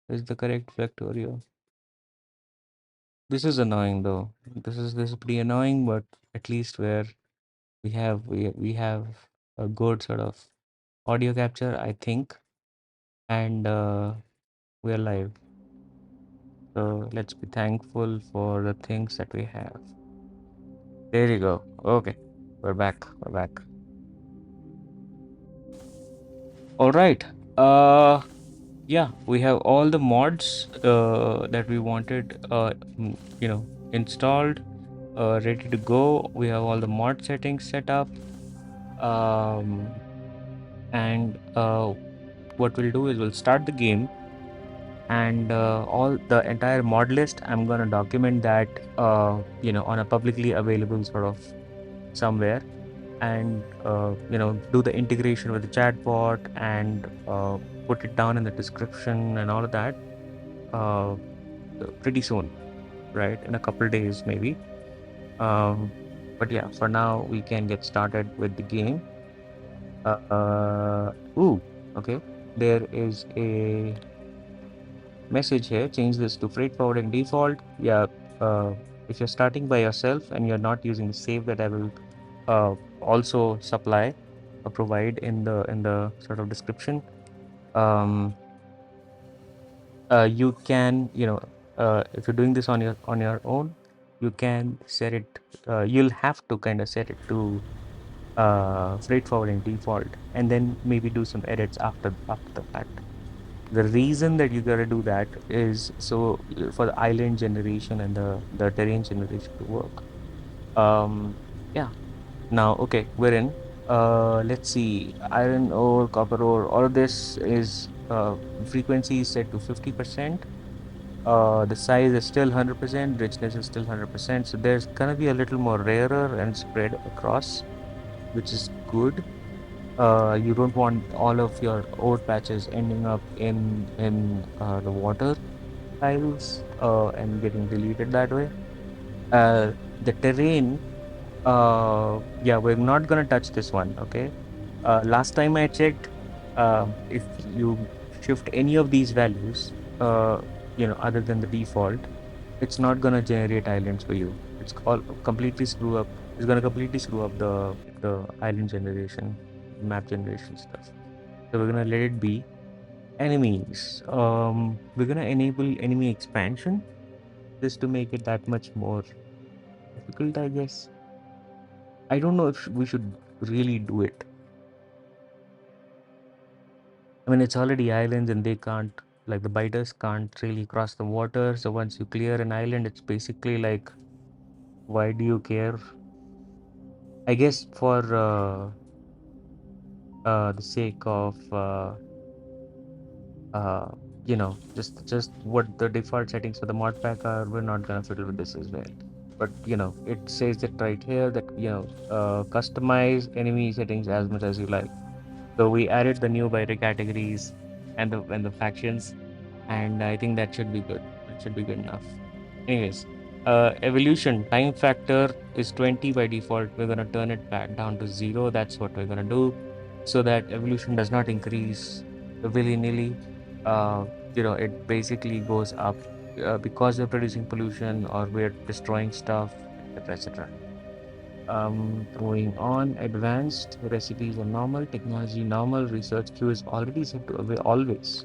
[SPEAKER 1] is the correct Factorio. This is annoying though. This is pretty annoying, but at least where we have a good sort of audio capture, I think, and we're live. So let's be thankful for the things that we have. There you go. Okay, we're back. We're back. All right. Yeah, we have all the mods that we wanted, installed, ready to go. We have all the mod settings set up. Um, and what we'll do is we'll start the game, and all the entire mod list, I'm gonna document that, on a publicly available sort of somewhere, and do the integration with the chatbot, and put it down in the description and all of that uh, pretty soon, right? In a couple days, maybe. Um, but yeah, for now, we can get started with the game. Ooh, okay. There is a message here. Change this to freight forwarding default. Yeah, uh, if you're starting by yourself and you're not using the save that I will also supply or provide in the sort of description, um, you can, if you're doing this on your own, you can set it. You'll have to kind of set it to freight forwarding default, and then maybe do some edits after the fact. The reason that you gotta do that is so for the island generation and the terrain generation to work. Yeah. Now, okay, we're in. Let's see. Iron ore, copper ore. All of this is frequency is set to 50%. The size is still 100%. Richness is still 100%. So there's gonna be a little more rarer and spread across, which is good. You don't want all of your ore patches ending up in the water tiles and getting deleted that way. The terrain, yeah, we're not gonna touch this one, okay? Last time I checked, if you shift any of these values, other than the default, it's not gonna generate islands for you. It's all completely screw up. It's gonna completely screw up the island generation, map generation stuff. So we're gonna let it be. Enemies. We're gonna enable enemy expansion just to make it that much more difficult, I guess. I don't know if we should really do it. I mean, it's already islands and they can't, like the biters can't really cross the water. So once you clear an island, it's basically like, why do you care? I guess for the sake of, uh, just what the default settings for the mod pack are, we're not gonna fiddle with this as well. But it says it right here that customize enemy settings as much as you like. So we added the new biter categories and the factions, and I think that should be good. That should be good enough. Anyways, evolution time factor is 20 by default. We're gonna turn it back down to 0. That's what we're gonna do, so that evolution does not increase willy-nilly. Uh, it basically goes up because we're producing pollution or we're destroying stuff, etc., etc. Going on, advanced recipes are normal, technology normal, research queue is already set to always.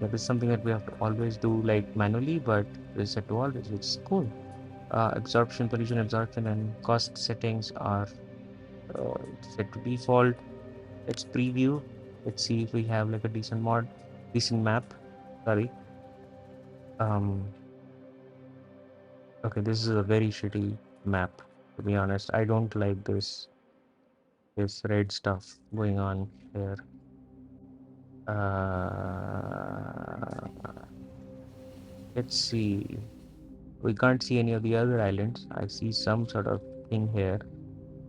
[SPEAKER 1] That is something that we have to always do like manually, but it's set to always, which is cool. Absorption, pollution absorption, and cost settings are set to default. Let's preview. Let's see if we have like a decent map. Sorry. Um, okay, this is a very shitty map, to be honest. I don't like this red stuff going on here. Uh, let's see. We can't see any of the other islands. I see some sort of thing here.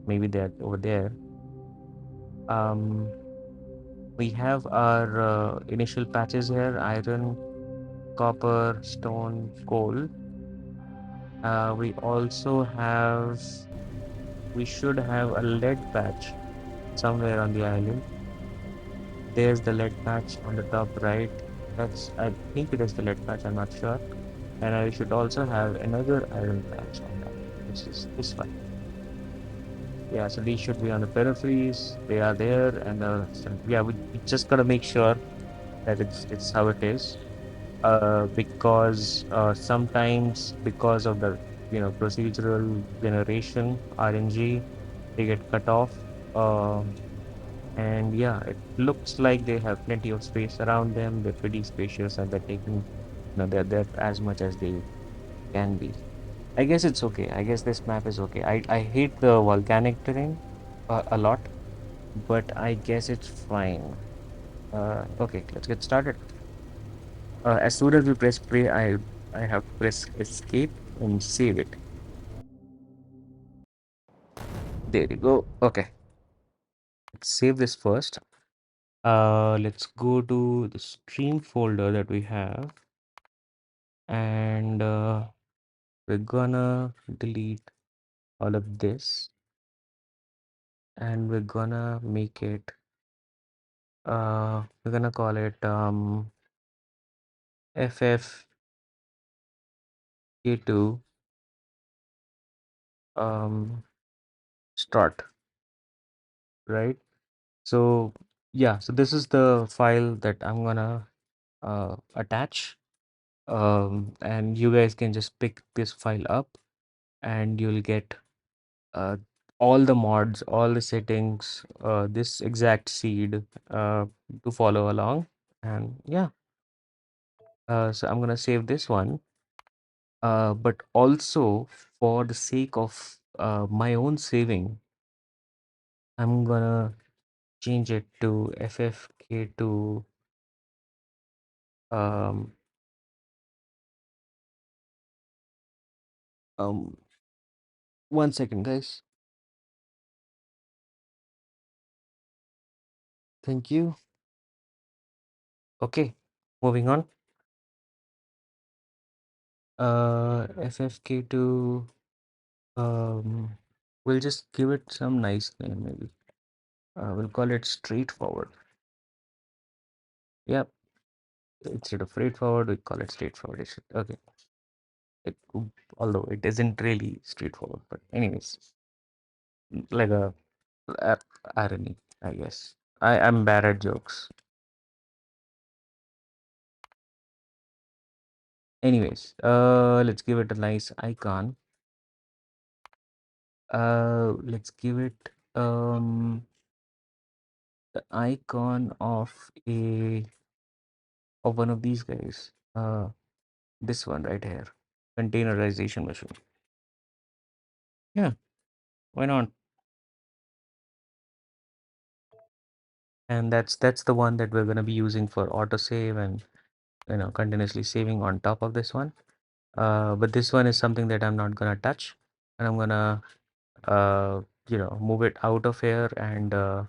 [SPEAKER 1] Maybe they're over there. Um, we have our initial patches here: iron, copper, stone, coal. We also have. We should have a lead patch somewhere on the island. There's the lead patch on the top right. I think it is the lead patch. I'm not sure. And I should also have another iron patch on that, which is this one. Yeah, so these should be on the peripheries. They are there, and yeah, we just gotta make sure that it's how it is. Because sometimes because of the procedural generation RNG, they get cut off. And yeah, it looks like they have plenty of space around them. They're pretty spacious, and they're taking, they're as much as they can be. I guess it's okay. I guess this map is okay. I hate the volcanic terrain a lot, but I guess it's fine. Okay, let's get started. As soon as we press play, I have to press escape and save it. There you go. Okay, let's save this first. Let's go to the stream folder that we have, and we're gonna delete all of this, and we're gonna make it. We're gonna call it FFK2 um, start, right? So yeah, so this is the file that I'm gonna attach, and you guys can just pick this file up, and you'll get uh, all the mods, all the settings, this exact seed to follow along. And yeah, so I'm gonna save this one, but also for the sake of my own saving, I'm gonna change it to ffk2. um, um, 1 second, guys. Thank you. Okay, moving on. ffk2. We'll just give it some nice name, maybe. We'll call it straightforward. Yep. Instead of straightforward, we call it straightforward. Okay. It, although it isn't really straightforward, but anyways, like a irony, I guess. I'm bad at jokes. Anyways, let's give it a nice icon. Let's give it the icon of one of these guys. This one right here, containerization machine. Yeah, why not? And that's the one that we're gonna be using for autosave and continuously saving on top of this one. But this one is something that I'm not gonna touch, and I'm gonna move it out of here and uh,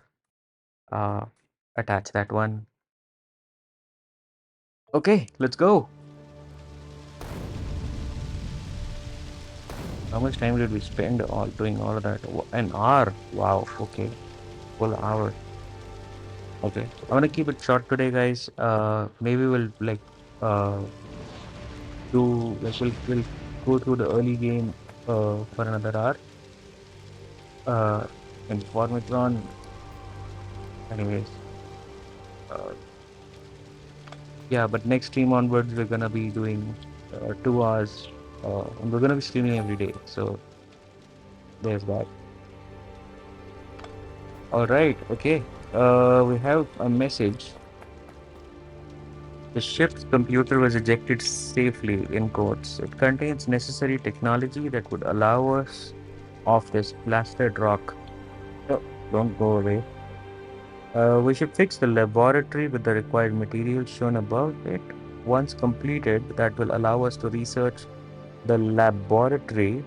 [SPEAKER 1] attach that one. Okay, let's go. How much time did we spend all doing all of that? An hour. Wow. Okay, full hour. Okay, I'm gonna keep it short today, guys. Maybe we'll uh we'll go through the early game for another hour. In Formatron, anyways. Uh, yeah, but next stream onwards, we're gonna be doing 2 hours, and we're gonna be streaming every day. So there's that. All right. Okay. We have a message. The ship's computer was ejected safely, in quotes. It contains necessary technology that would allow us off this blasted rock. Oh, don't go away. We should fix the laboratory with the required materials shown above it. Once completed, that will allow us to research the laboratory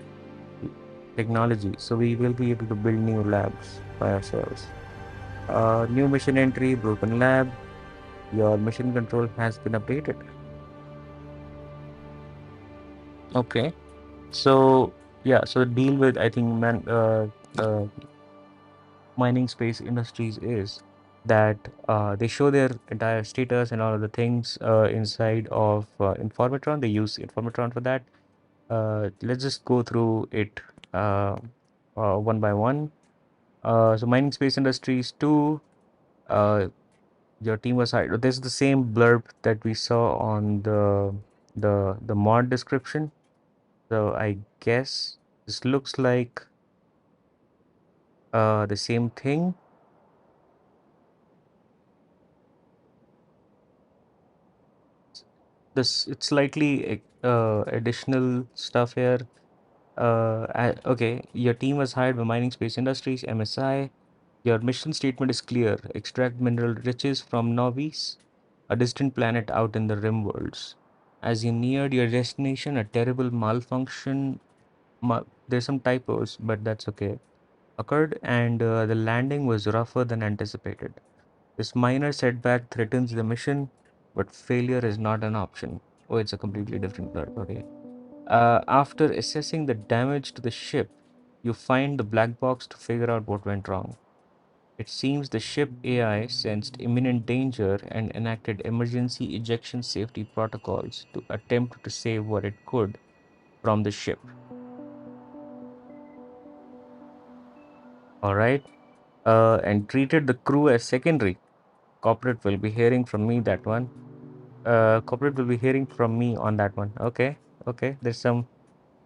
[SPEAKER 1] technology. So we will be able to build new labs by ourselves. New mission entry, broken lab. Your mission control has been updated. Okay. So yeah, so the deal with I think mining space industries is that they show their entire status and all of the things inside of Informatron. They use Informatron for that. Let's just go through it one by one. So mining space industries 2. Uh, your team was hired. This is the same blurb that we saw on the mod description. So I guess this looks like the same thing. This it's slightly additional stuff here. Okay, your team was hired by Mining Space Industries (MSI). Your mission statement is clear: extract mineral riches from Novice, a distant planet out in the rim worlds. As you neared your destination, a terrible malfunction. There's some typos, but that's okay. Occurred, and the landing was rougher than anticipated. This minor setback threatens the mission, but failure is not an option. Oh, it's a completely different blurb. Okay. After assessing the damage to the ship, you find the black box to figure out what went wrong. It seems the ship AI sensed imminent danger and enacted emergency ejection safety protocols to attempt to save what it could from the ship. All right. And treated the crew as secondary. Corporate will be hearing from me that one. Corporate will be hearing from me on that one. Okay. Okay. There's some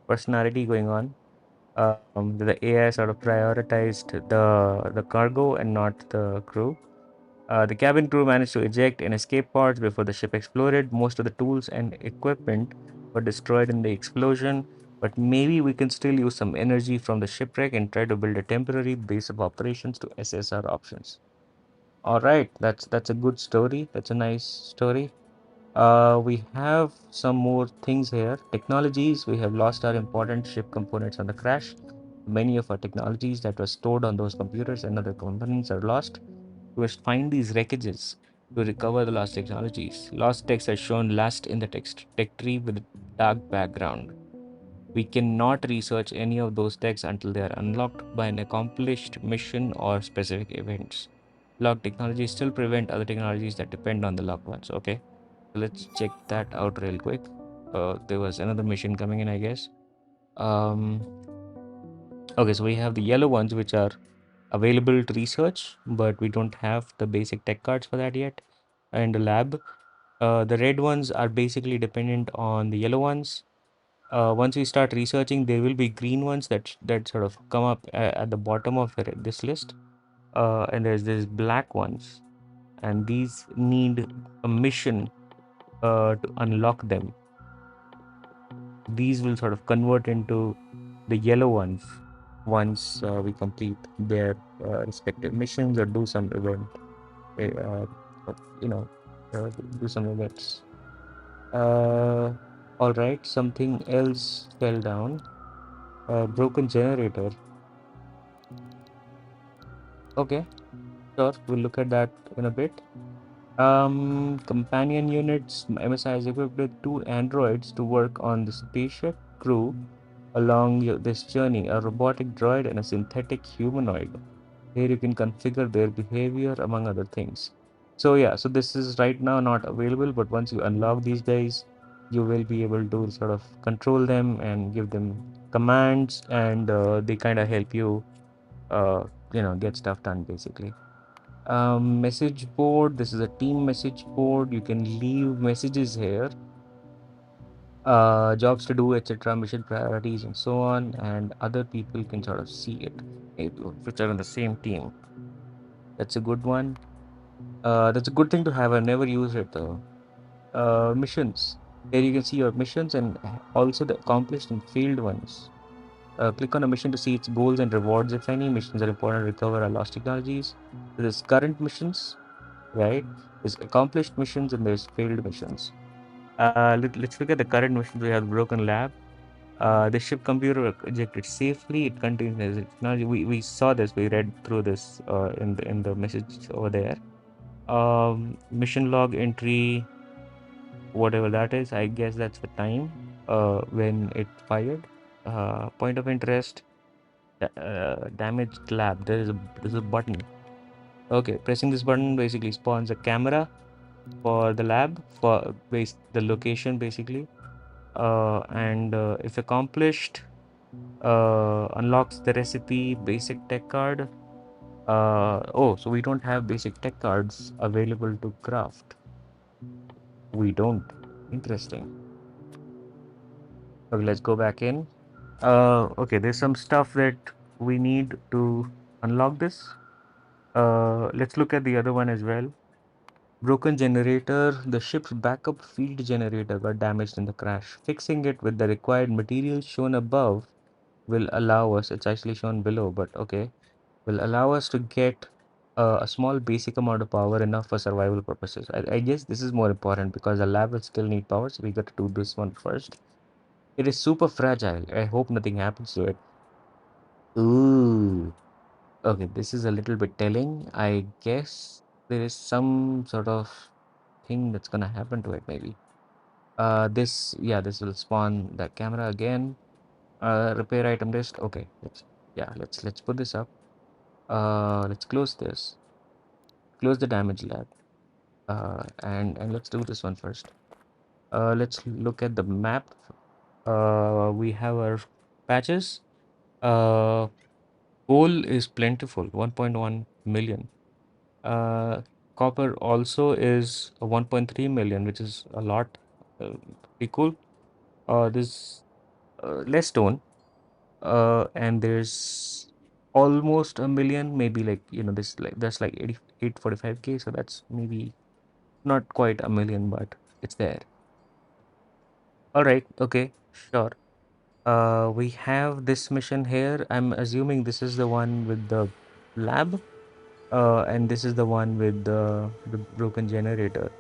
[SPEAKER 1] personality going on. The AI sort of prioritized the cargo and not the crew. The cabin crew managed to eject and escape pods before the ship exploded. Most of the tools and equipment were destroyed in the explosion, but maybe we can still use some energy from the shipwreck and try to build a temporary base of operations to assess our options. All right, that's a good story. That's a nice story. We have some more things here. Technologies. We have lost our important ship components on the crash. Many of our technologies that were stored on those computers and other components are lost. We must find these wreckages to recover the lost technologies. Lost texts are shown last in the tech tree with a dark background. We cannot research any of those texts until they are unlocked by an accomplished mission or specific events. Locked technologies still prevent other technologies that depend on the locked ones. Okay, so let's check that out real quick. There was another mission coming in, I guess. Um, okay, so we have the yellow ones, which are available to research, but we don't have the basic tech cards for that yet. And the lab, the red ones are basically dependent on the yellow ones. Once we start researching, there will be green ones that sort of come up at the bottom of this list. And there's these black ones, and these need a mission to unlock them. These will sort of convert into the yellow ones once we complete their respective missions or do some event, uh, you know, do some events. Uh, all right, something else fell down. Broken generator. Okay, sure, we'll look at that in a bit. Companion units. MSI is equipped with two androids to work on the spaceship crew along this journey, a robotic droid and a synthetic humanoid. Here you can configure their behavior among other things. So yeah, so this is right now not available, but once you unlock these guys, you will be able to sort of control them and give them commands, and they kind of help you, uh, get stuff done basically. Message board. This is a team message board. You can leave messages here, jobs to do, etc., mission priorities, and so on, and other people can sort of see it, which are on the same team. That's a good one. That's a good thing to have. I never used it though. Missions. Here you can see your missions and also the accomplished and failed ones. Click on a mission to see its goals and rewards, if any. Missions are important to recover our lost technologies. There's current missions, right? There's accomplished missions and there's failed missions. Let's look at the current missions. We have broken lab. The ship computer ejected safely. It contains the technology. We saw this. We read through this in the message over there. Mission log entry, whatever that is. I guess that's the time when it fired. Point of interest. Damaged lab. There's a button. Okay, pressing this button basically spawns a camera for the lab for base the location basically. And if accomplished, unlocks the recipe basic tech card. Oh, so we don't have basic tech cards available to craft. We don't. Interesting. Okay, let's go back in. Okay, there's some stuff that we need to unlock this. Let's look at the other one as well. Broken generator. The ship's backup field generator got damaged in the crash. Fixing it with the required materials shown above will allow us, it's actually shown below, but okay, will allow us to get a small basic amount of power enough for survival purposes. I guess this is more important because the lab will still need power, so we got to do this one first. It is super fragile. I hope nothing happens to it. Ooh. Okay, this is a little bit telling. I guess there is some sort of thing that's gonna happen to it, maybe. This will spawn the camera again. Repair item list. Okay, let's put this up. Let's close this. Close the damage lab. And let's do this one first. Let's look at the map. We have our patches. Uh, Coal is plentiful, 1.1 million. Uh, Copper also is 1.3 million, which is a lot. Pretty cool. There's less stone, and there's almost a million, maybe like this like that's like 845K, so that's maybe not quite a million, but it's there. All right, okay, sure. We have this mission here. I'm assuming this is the one with the lab, and this is the one with the broken generator.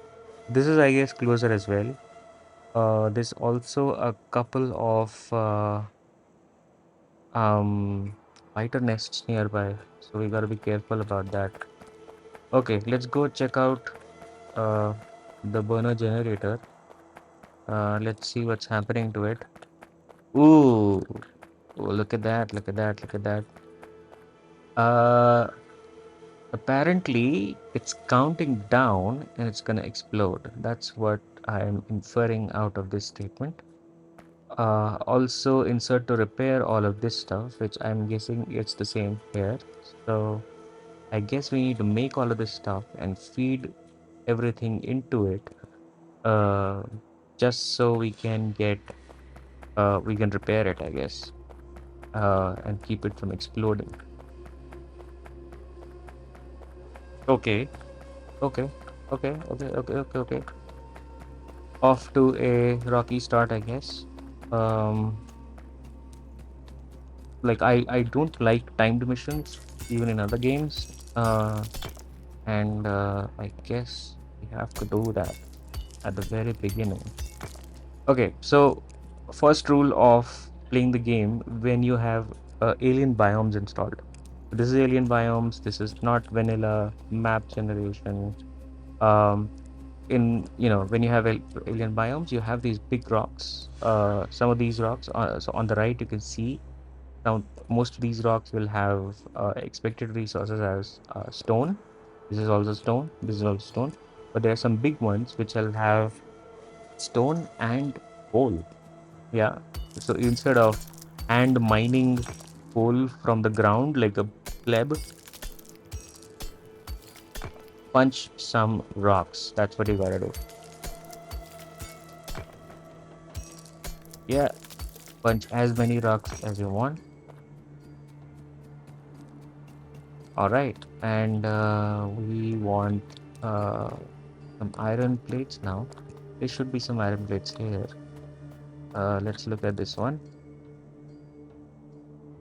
[SPEAKER 1] This is, I guess, closer as well. There's also a couple of um spider nests nearby, so we gotta be careful about that. Okay, let's go check out uh the burner generator. Let's see what's happening to it. Ooh, look at that, look at that, look at that. Uh, Apparently it's counting down and it's gonna explode. That's what I'm inferring out of this statement. Also insert to repair all of this stuff, which I'm guessing it's the same here. So I guess we need to make all of this stuff and feed everything into it, uh, just so we can repair it, I guess, and keep it from exploding. Okay, okay, okay. Off to a rocky start, I guess. Um, like I don't like timed missions even in other games. And I guess we have to do that at the very beginning. Okay, so first rule of playing the game when you have alien biomes installed. This is alien biomes. This is not vanilla map generation. Um, when you have alien biomes, you have these big rocks. Some of these rocks, so on the right, you can see now most of these rocks will have expected resources as stone. This is also stone. This is also stone. But there are some big ones which will have stone and coal. Yeah. So instead of hand mining coal from the ground like a pleb, punch some rocks. That's what you gotta do. Yeah, punch as many rocks as you want. All right, and we want some iron plates now. There should be some iron plates here. Let's look at this one.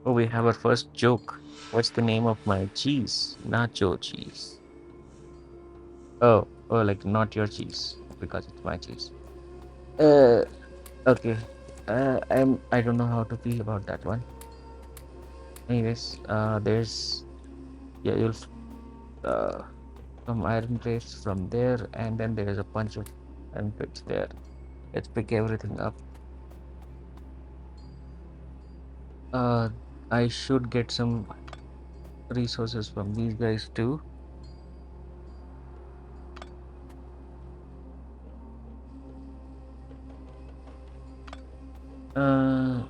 [SPEAKER 1] Oh, we have our first joke. What's the name of my cheese? Nacho cheese. Oh, like not your cheese because it's my cheese. Uh, okay. I don't know how to feel about that one. Anyways, there's yeah, you'll uh some iron plates from there, and then there is a bunch of iron plates there. Let's pick everything up. Uh, I should get some resources from these guys too. Uh,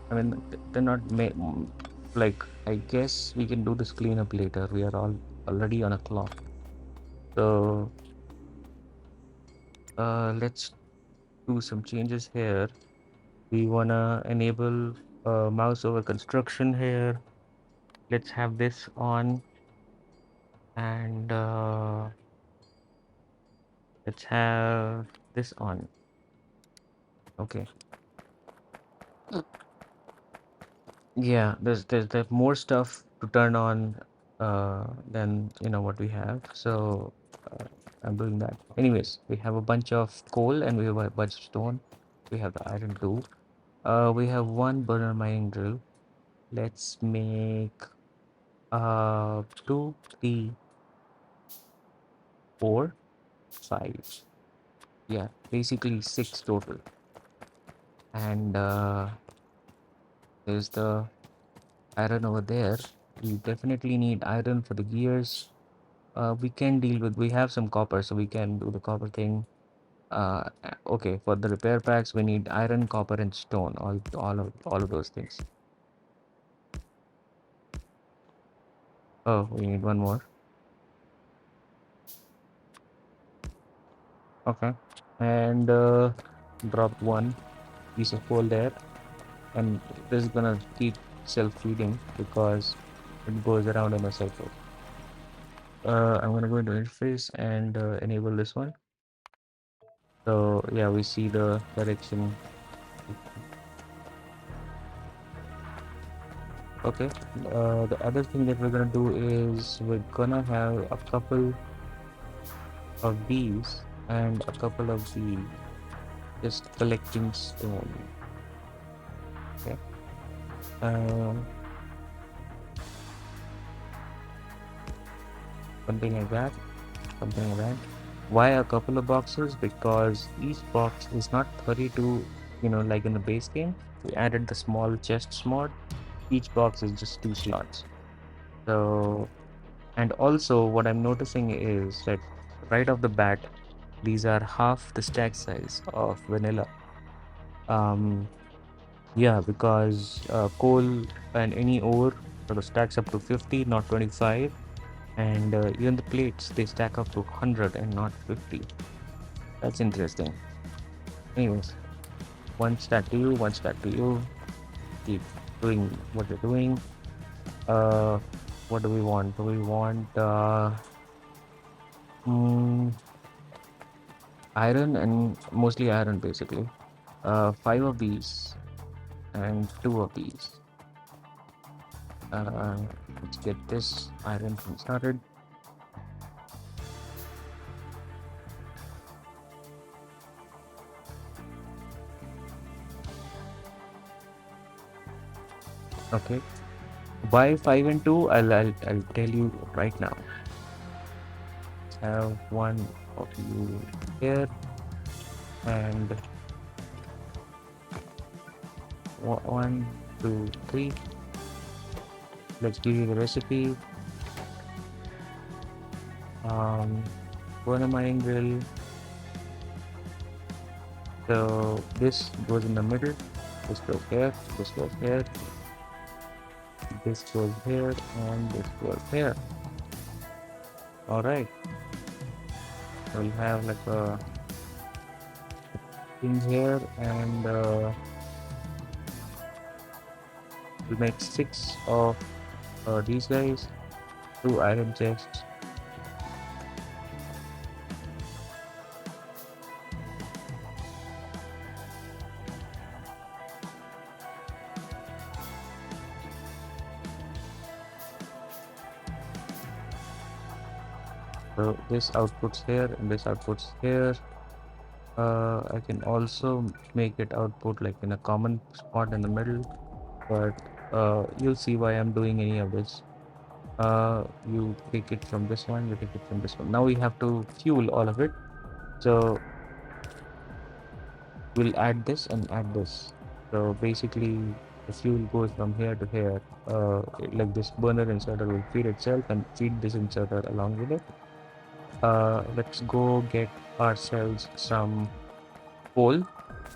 [SPEAKER 1] I mean, they're not like, I guess we can do this cleanup later. We are all already on a clock. So, let's do some changes here. We wanna enable mouse over construction here. Let's have this on, and let's have this on. Okay. Yeah, there's more stuff to turn on than what we have. So uh, I'm doing that. Anyways, we have a bunch of coal and we have a bunch of stone. We have the iron too. We have one burner mining drill. Let's make two, three, four, five. Yeah, basically six total. And there's the iron over there. We definitely need iron for the gears. We have some copper, so we can do the copper thing. Okay, for the repair packs, we need iron, copper, and stone. All of those things. Oh, we need one more. Okay. And drop one piece of coal there. And this is gonna keep self-feeding because it goes around in a circle. I'm gonna go into interface and enable this one. So yeah, we see the direction. Okay. The other thing that we're gonna do is we're gonna have a couple of these and a couple of these just collecting stone. Okay. Um, something like that. Something like that. Why a couple of boxes? Because each box is not 32, like in the base game. We added the small chests mod. Each box is just 2 slots. So, and also what I'm noticing is that right off the bat, these are half the stack size of vanilla. Um, yeah, because coal and any ore sort of stacks up to 50, not 25. And even the plates, they stack up to 100 and not 50. That's interesting. Anyways, one stack to you, one stack to you. Keep doing what you're doing. Uh, what do we want? Do we want mm, iron and mostly iron basically. Five of these and two of these. Uh, let's get this iron thing started. Okay. Why five and two? I'll tell you right now. Have one of you here and one, two, three. Let's give you the recipe. Burn a mining drill. So this goes in the middle. This goes here. This goes here. This goes here, and this goes here. All right. We'll have like a thing here, and we'll make 6 of these guys. 2 iron chests. So this outputs here, and this outputs here. I can also make it output like in a common spot in the middle, but you'll see why I'm doing any of this. You take it from this one, you take it from this one. Now we have to fuel all of it. So we'll add this and add this. So basically the fuel goes from here to here. Like this burner inserter will feed itself and feed this inserter along with it. Let's go get ourselves some coal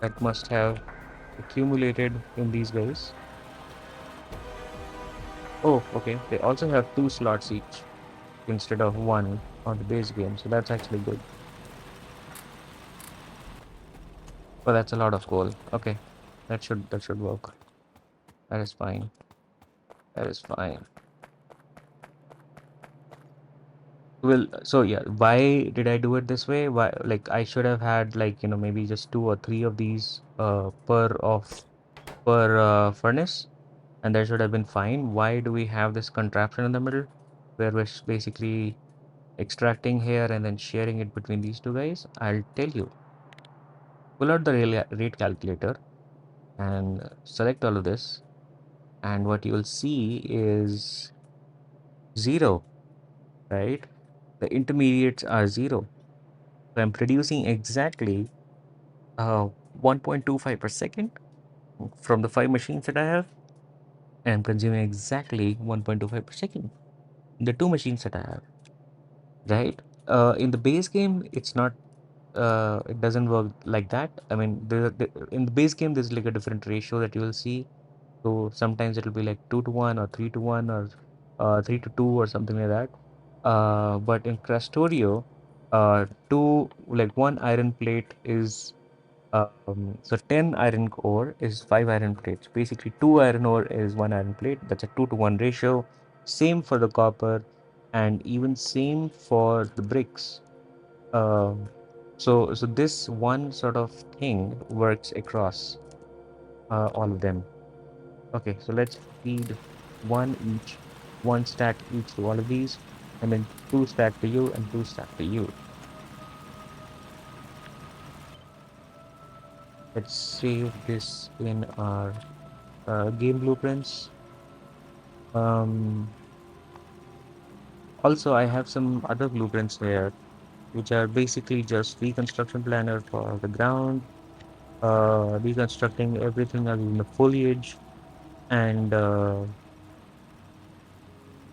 [SPEAKER 1] that must have accumulated in these guys. Oh, okay. They also have 2 slots each instead of 1 on the base game, so that's actually good. Oh, that's a lot of coal. Okay, that should work. That is fine. That is fine. Well, so yeah, why did I do it this way? Why, like, I should have had like, maybe just 2 or 3 of these per furnace, and that should have been fine. Why do we have this contraption in the middle where we're basically extracting here and then sharing it between these two guys? I'll tell you. Pull out the rate calculator and select all of this, and what you'll see is 0, right? The intermediates are 0. So I'm producing exactly 1.25 per second from the 5 machines that I have, and I'm consuming exactly 1.25 per second the 2 machines that I have, right? In the base game, it doesn't work like that. I mean, in the base game, there's like a different ratio that you will see. So sometimes it'll be like 2 to 1 or 3 to 1 or 3 to 2 or something like that. But in Crastorio, two like one iron plate is so 10 iron ore is 5 iron plates. Basically, 2 iron ore is 1 iron plate. That's a 2 to 1 ratio. Same for the copper, and even same for the bricks. Um, so this one sort of thing works across all of them. Okay, so let's feed one each, one stack each to all of these, and then two stack to you and two stack to you. Let's save this in our game blueprints. Um, Also, I have some other blueprints here, which are basically just reconstruction planner for the ground, reconstructing everything other than the foliage, and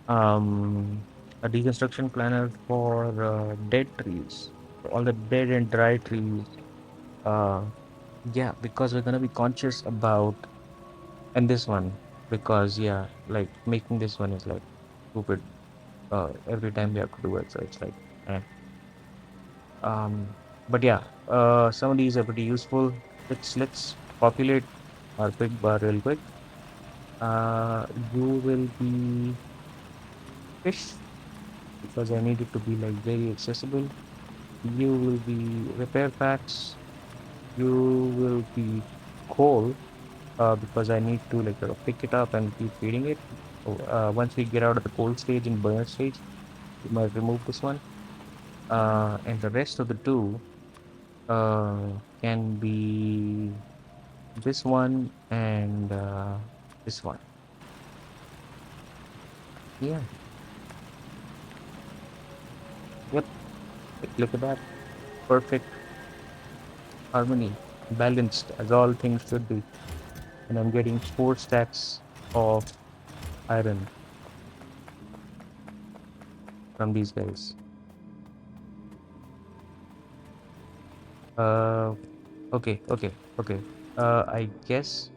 [SPEAKER 1] um, a deconstruction planner for dead trees, for all the dead and dry trees. Uh, yeah, because we're gonna be conscious about, and this one, because yeah, like making this one is like stupid. Every time we have to do it, so it's like, eh. But yeah, some of these are pretty useful. Let's populate our big bar real quick. You will be fish because I need it to be like very accessible. You will be repair packs. You will be coal because I need to like pick it up and keep feeding it. Once we get out of the cold stage and burner stage, we might remove this one. And the rest of the two can be this one and this one. Yeah. Yep. Look at that. Perfect harmony, balanced as all things should be. And I'm getting 4 stacks of iron from these guys. Uh, okay. I guess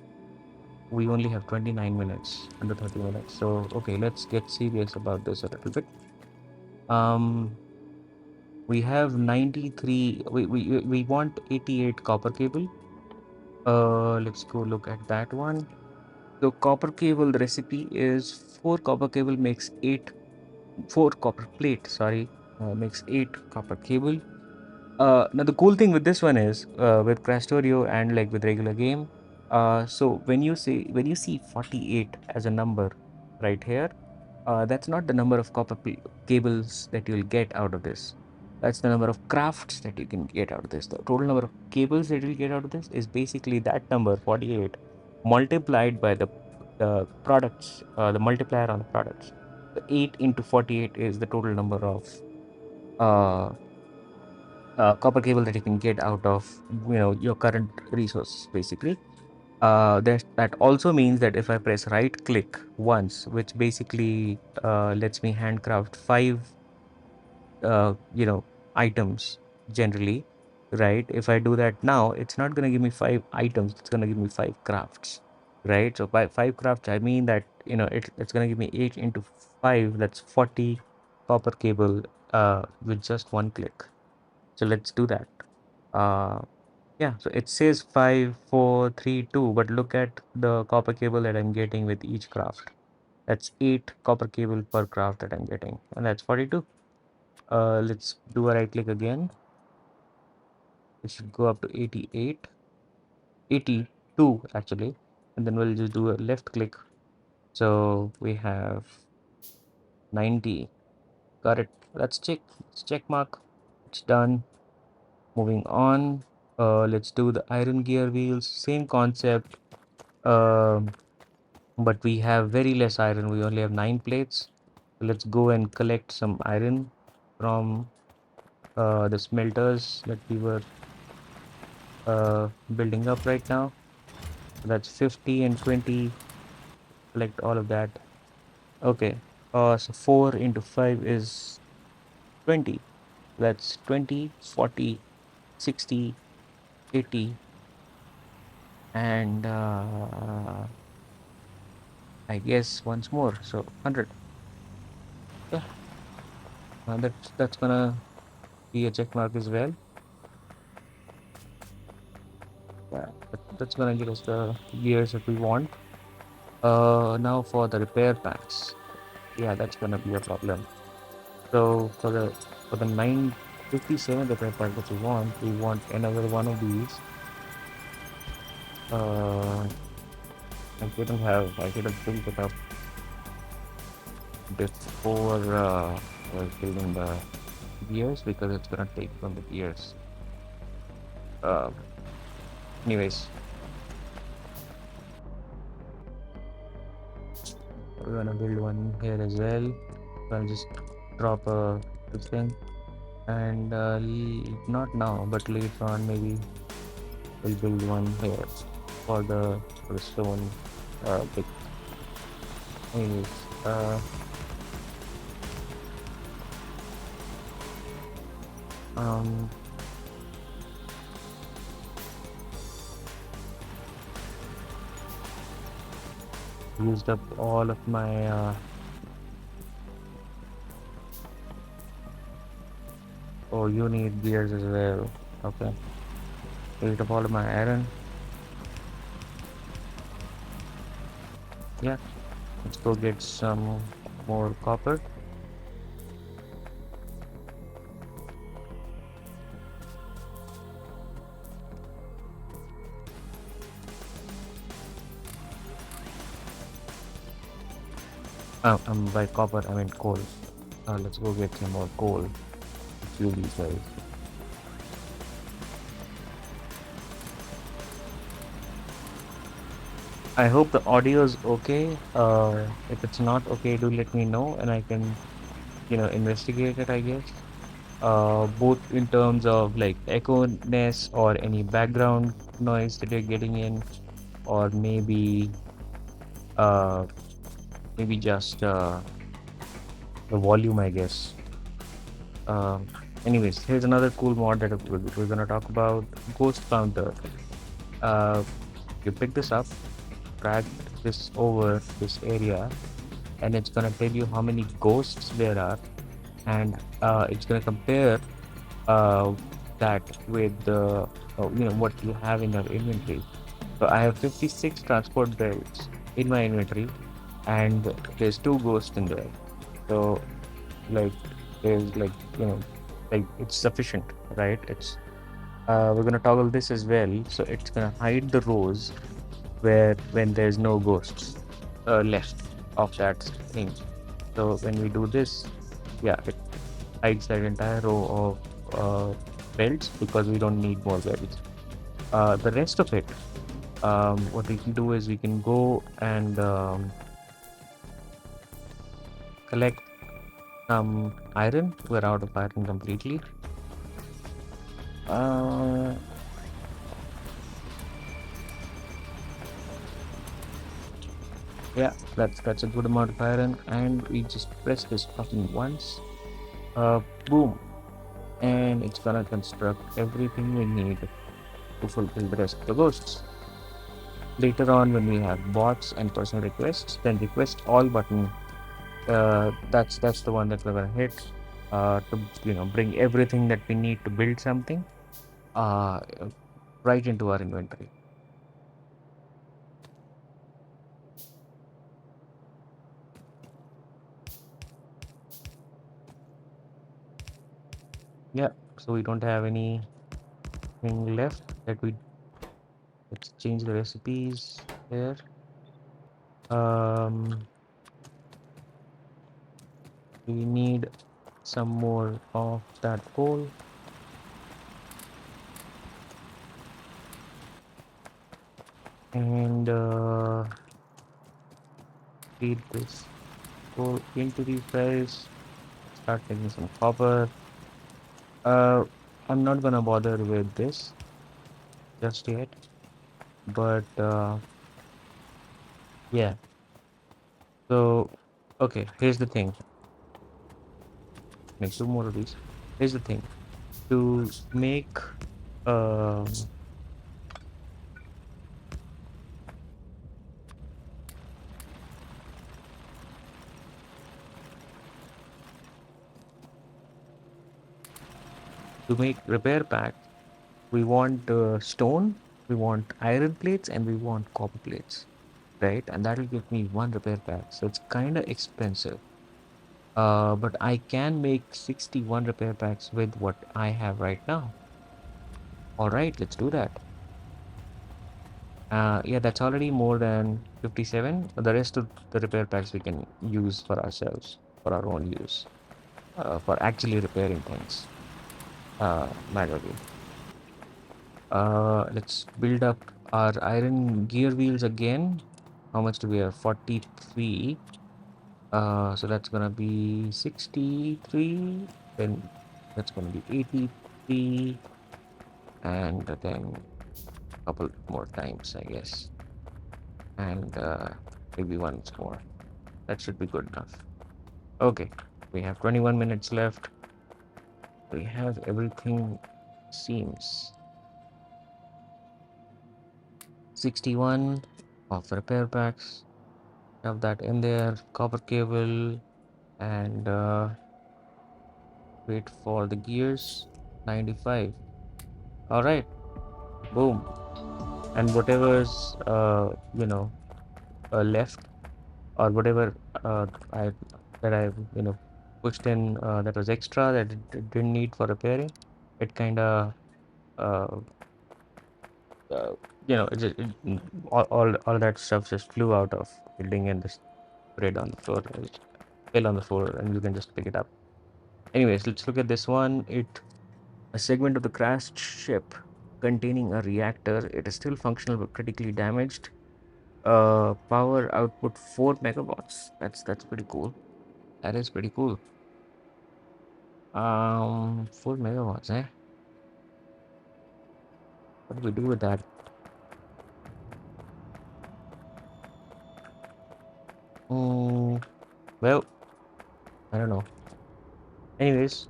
[SPEAKER 1] we only have 29 minutes, under 30 minutes. So, okay, let's get serious about this a little bit. Um, we have 93, we want 88 copper cable. Let's go look at that one. So copper cable, the recipe is 4 copper cable makes 4 copper plate, sorry, makes 8 copper cable. Now the cool thing with this one is with Crastorio and like with regular game. So when you see 48 as a number right here, that's not the number of cables that you'll get out of this. That's the number of crafts that you can get out of this. The total number of cables that you'll get out of this is basically that number 48 multiplied by the products, the multiplier on the products. The 8 into 48 is the total number of uh, copper cable that you can get out of your current resource basically. That also means that if I press right click once, which basically lets me handcraft 5 items generally, right? If I do that now, it's not going to give me 5 items, it's going to give me 5 crafts, right? So by 5 crafts I mean that it's going to give me 8 into 5, that's 40 copper cable with just one click. So let's do that. uh yeah, so it says 5, 4, 3, 2, but look at the copper cable that I'm getting with each craft. That's 8 copper cable per craft that I'm getting, and that's 42. Let's do a right click again. It should go up to 88, 82 actually, and then we'll just do a left click. So we have 90. Got it. Let's check mark. It's done. Moving on. Let's do the iron gear wheels. Same concept. Um, but we have very less iron. We only have 9 plates. So let's go and collect some iron from the smelters that we were building up right now. So that's 50 and 20. Collect all of that. Okay. So 4 into 5 is 20. That's 20, 40, 60, 80, and I guess once more. So 100. Yeah, that's gonna be a check mark as well. Yeah, that's gonna give us the gears that we want. Now for the repair packs. Yeah, that's gonna be a problem. So for the 957 repair pack that we want another one of these. Uh, I could have built it up before I was building the gears because it's gonna take from the gears. Uh, anyways, we're gonna build one here as well. I'll just drop this thing and not now, but later on maybe we'll build one here for the stone. Big. Anyways, um, used up all of my oh, you need gears as well. Okay. Used up all of my iron. Yeah, let's go get some more copper. By copper, I mean coal. Let's go get some more coal to fuel these guys. I hope the audio is okay. If it's not okay, do let me know and I can, investigate it, I guess. Both in terms of like echo-ness or any background noise that you're getting in, or uh, maybe just the volume, I guess. Um, Anyways, here's another cool mod that we're gonna talk about: Ghost Counter. Uh, you pick this up, drag this over this area, and it's gonna tell you how many ghosts there are, and it's gonna compare uh, that with what you have in your inventory. So I have 56 transport belts in my inventory, and there's two ghosts in there. So like there's like it's sufficient, right? It's we're gonna toggle this as well, so it's gonna hide the rows where when there's no ghosts left of that thing. So when we do this, yeah, it hides that entire row of belts because we don't need more belts. The rest of it, what we can do is we can go and collect some iron. We're out of iron completely. Uh, yeah, that's a good amount of iron, and we just press this button once. Boom, and it's gonna construct everything we need to fulfill the rest of the ghosts. Later on, when we have bots and personal requests, then request all button. That's the one that we're gonna hit to bring everything that we need to build something uh, right into our inventory. Yeah, so we don't have anything left that we let's change the recipes here. Um, we need some more of that coal, and feed this coal into these guys. Start making some copper. Uh, I'm not gonna bother with this just yet, but yeah. So, okay, here's the thing. Make two more of these. Here's the thing. To make um To make repair packs, we want stone, we want iron plates, and we want copper plates, right? And that'll give me one repair pack. So it's kind of expensive. But I can make 61 repair packs with what I have right now. All right, let's do that. Yeah, that's already more than 57. The rest of the repair packs we can use for ourselves, for our own use, for actually repairing things manually. Let's build up our iron gear wheels again. How much do we have? 43. So that's gonna be 63. Then that's gonna be 83, and then a couple more times, I guess, and maybe once more. That should be good enough. Okay, we have 21 minutes left. We have everything, seems 61 of repair packs. Have that in there. Copper cable, and wait for the gears. 95. All right, boom. And whatever's left, or whatever I that I pushed in, that was extra, that it didn't need for repairing, it kind of uh, uh, all that stuff just flew out of building and just spread on the floor, fell on the floor, and you can just pick it up. Anyways, let's look at this one. A segment of the crashed ship containing a reactor. It is still functional but critically damaged. Power output 4 megawatts. That's pretty cool. That is pretty cool. 4 megawatts, eh? What do we do with that? Mm, well, I don't know. Anyways,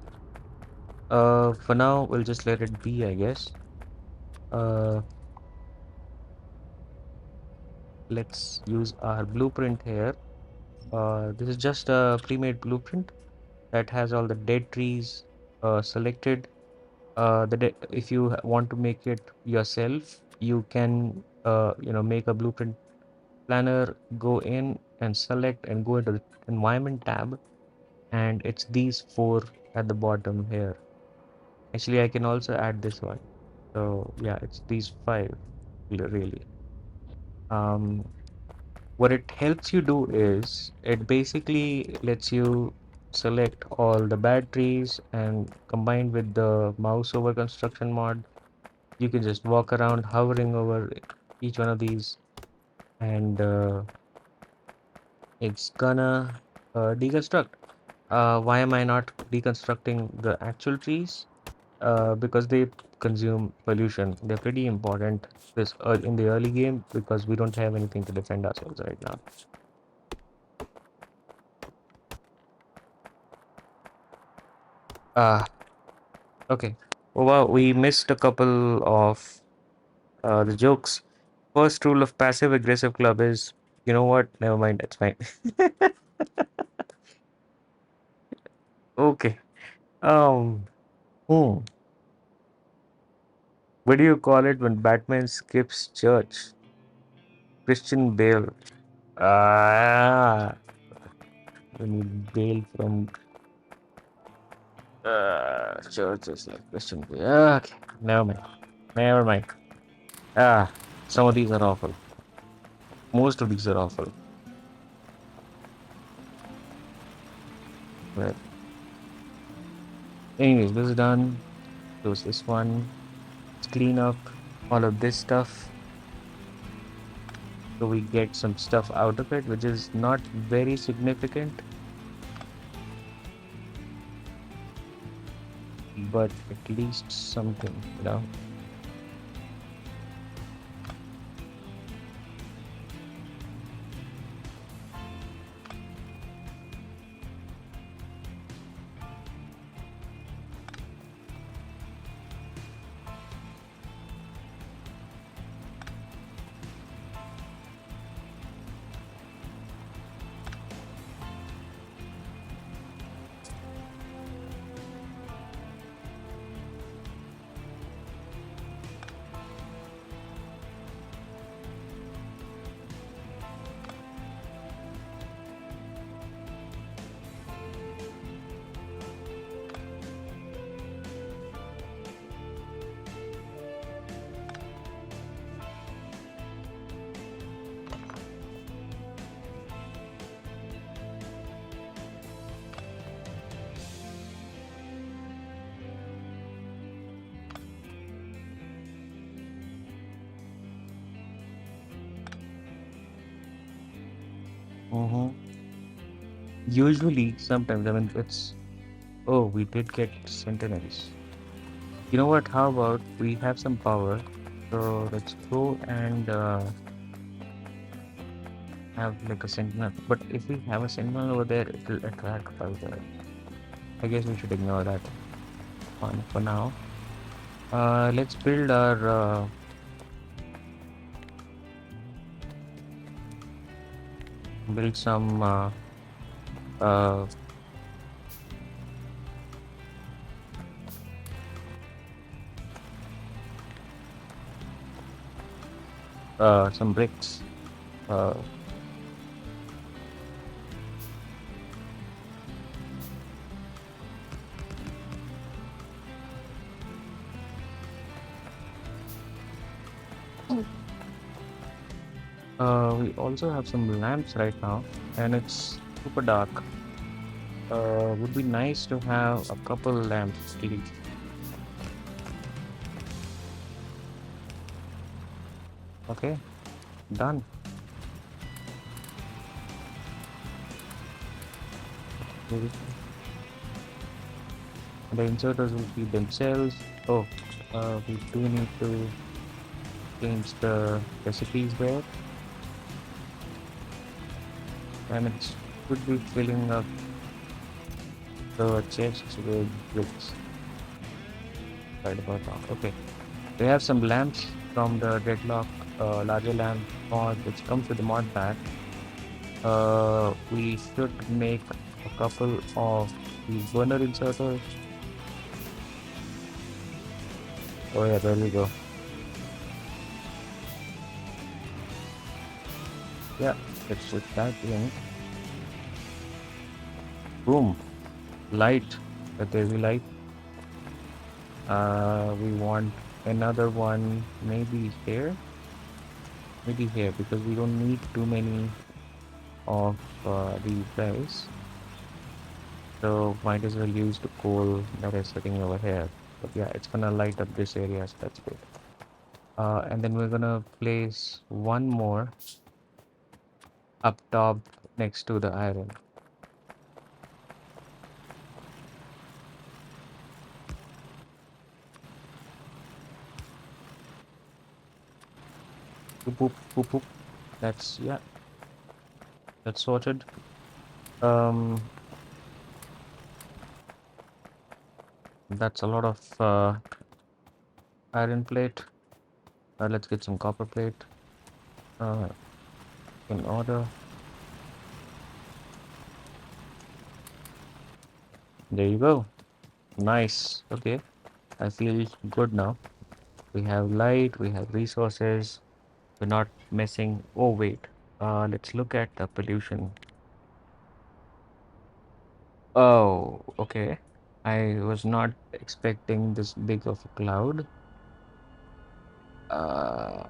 [SPEAKER 1] for now we'll just let it be, I guess. Uh, let's use our blueprint here. This is just a pre-made blueprint that has all the dead trees selected. If you want to make it yourself, you can make a blueprint planner, go in and select and go into the environment tab, and it's these four at the bottom here. Actually, I can also add this one. So yeah, it's these five really. Um, what it helps you do is it basically lets you select all the bad trees, and combined with the mouse over construction mod, you can just walk around hovering over each one of these, and it's gonna deconstruct. Why am I not deconstructing the actual trees? Because they consume pollution. They're pretty important in the early game because we don't have anything to defend ourselves right now. Ah, okay. Oh wow, we missed a couple of the jokes. First rule of passive aggressive club is, you know what? Never mind, it's fine. Okay. Um. Hmm. What do you call it when Batman skips church? Christian Bale. Ah, when you bail from churches like Christian Bale. Okay, never mind. Never mind. Ah, some of these are awful. Most of these are awful. But anyways, this is done. Close this one. Let's clean up all of this stuff so we get some stuff out of it, which is not very significant, but at least something. Mm-hmm. Usually, sometimes, I mean, it's. Oh, we did get sentinels. You know what? How about we have some power? So let's go and have like a sentinel. But if we have a sentinel over there, it will attract further. I guess we should ignore that one for now. Let's build some uh, some bricks. Uh, we also have some lamps right now, and it's super dark. Would be nice to have a couple lamps, please. Okay, done. Maybe the inserters will feed themselves. Oh, we do need to change the recipes there, and it should be filling up the chests with bricks right about now. Okay, we have some lamps from the Deadlock larger lamp mod, which comes with the mod pack. We should make a couple of these burner inserters. Oh yeah, there we go. Yeah, let's put that in. Boom, light. Okay, we light. We want another one, maybe here, because we don't need too many of these guys. So might as well use the coal that is sitting over here. But yeah, it's gonna light up this area, so that's good. And then we're gonna place one more up top next to the iron. Boop, boop, boop, boop. That's, yeah, that's sorted. Um, that's a lot of iron plate. Let's get some copper plate. Uh, in order. There you go. Nice. Okay. I feel good now. We have light, we have resources. We're not missing. Oh, wait. Let's look at the pollution. Oh, okay. I was not expecting this big of a cloud. Uh,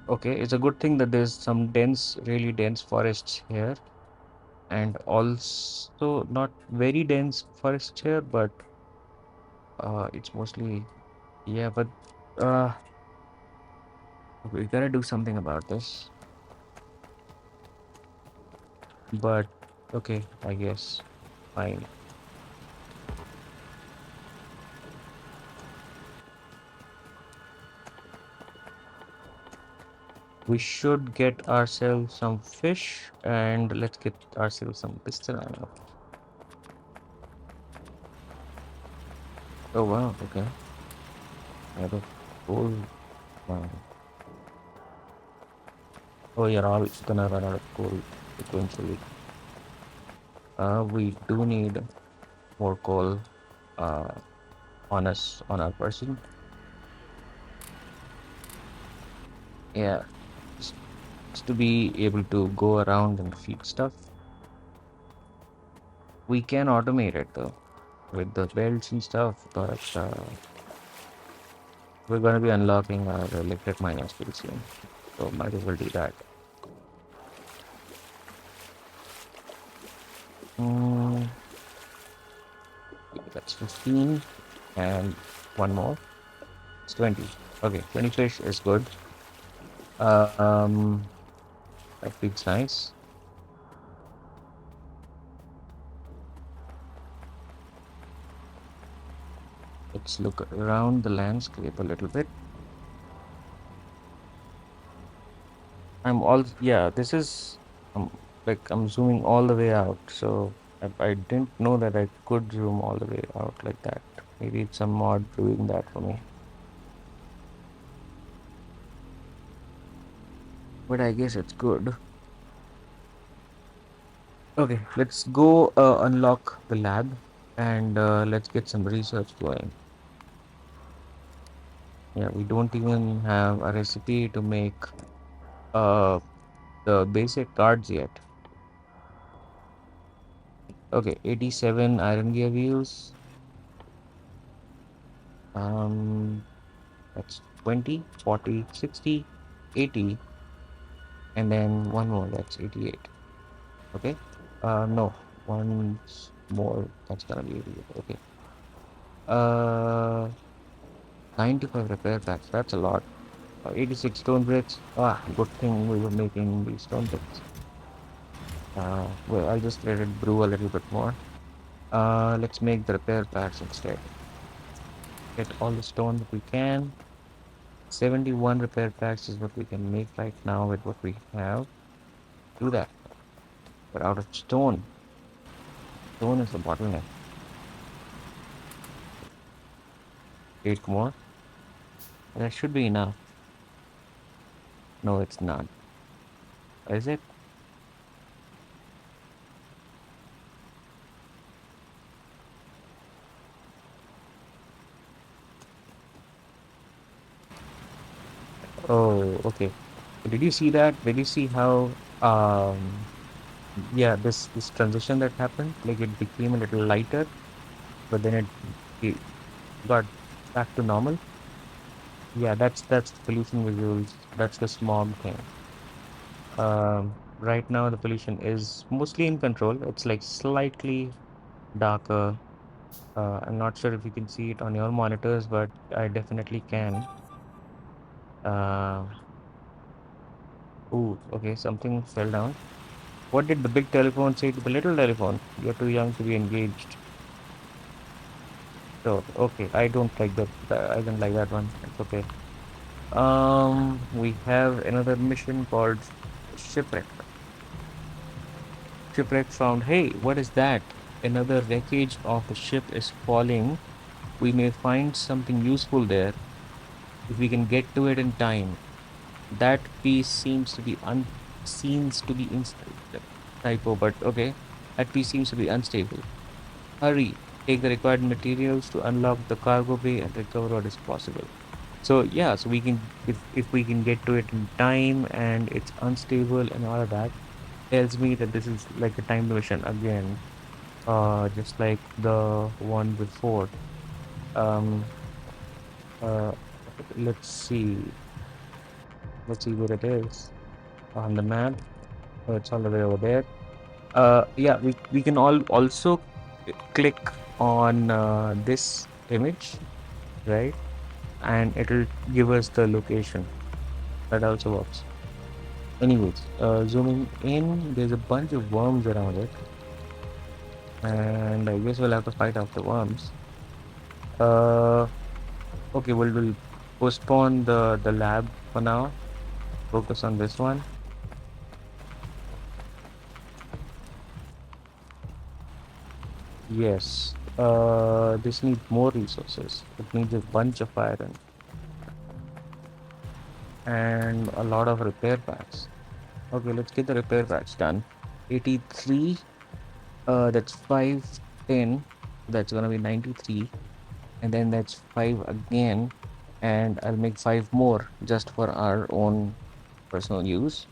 [SPEAKER 1] okay, it's a good thing that there's some really dense forests here, and also not very dense forests here, but it's mostly, yeah, but uh, we gotta do something about this. But okay, I guess fine. We should get ourselves some fish, and let's get ourselves some pistol ammo. Oh wow, okay. I have a coal. Wow. Oh, you're all gonna run out of coal eventually. We do need more coal uh, on us, on our person. Yeah, just, just to be able to go around and feed stuff. We can automate it though with the belts and stuff, but we're gonna be unlocking our electric miners pretty soon, so might as well do that. Mm, that's 15, and one more. It's 20. Okay, 20 fish is good. Uh, um, that feels nice. let's look around the landscape a little bit. I'm all, yeah, this is like I'm zooming all the way out. So I didn't know that I could zoom all the way out like that. Maybe it's some mod doing that for me. But I guess it's good. Okay, let's go unlock the lab and let's get some research going. Yeah, we don't even have a recipe to make uh the basic cards yet. Okay, 87 iron gear wheels. Um, that's 20, 40, 60, 80, and then one more, that's 88. Okay. No, one more, that's gonna be 88. Okay. Uh, 95 repair packs, that's a lot. 86 stone bricks. Ah, good thing we were making these stone bricks. Well, I'll just let it brew a little bit more. Let's make the repair packs instead. Get all the stone that we can. 71 repair packs is what we can make right now with what we have. Do that. But out of stone. Stone is the bottleneck. 8 more. That should be enough. No, it's not. Is it? Oh, okay. Did you see that? Did you see how yeah, this transition that happened? Like it became a little lighter, but then it got back to normal. Yeah, that's the pollution visuals. That's the smog thing. Right now the pollution is mostly in control. It's like slightly darker. I'm not sure if you can see it on your monitors, but I definitely can. Uh, ooh, okay, something fell down. What did the big telephone say to the little telephone? You're too young to be engaged. So, okay, I don't like I don't like that one. It's okay. We have another mission called Shipwreck. Shipwreck found, hey, what is that? Another wreckage of a ship is falling. We may find something useful there if we can get to it in time. That piece seems to be typo, but okay. That piece seems to be unstable. Hurry, take the required materials to unlock the cargo bay and recover what is possible. So yeah, so we can if we can get to it in time and it's unstable and all of that, tells me that this is like a time mission again, just like the one before. Um, uh, let's see, let's see where it is on the map. Oh, it's all the way over there. Yeah, we can all also click on this image, right? And it'll give us the location. That also works. Anyways, zooming in, there's a bunch of worms around it, and I guess we'll have to fight off the worms. Uh, okay, we'll postpone the lab for now. Focus on this one. Yes. This needs more resources. It needs a bunch of iron and a lot of repair packs. Okay, let's get the repair packs done. 83. That's 510. That's gonna be 93. And then that's 5 again. And I'll make 5 more just for our own personal use.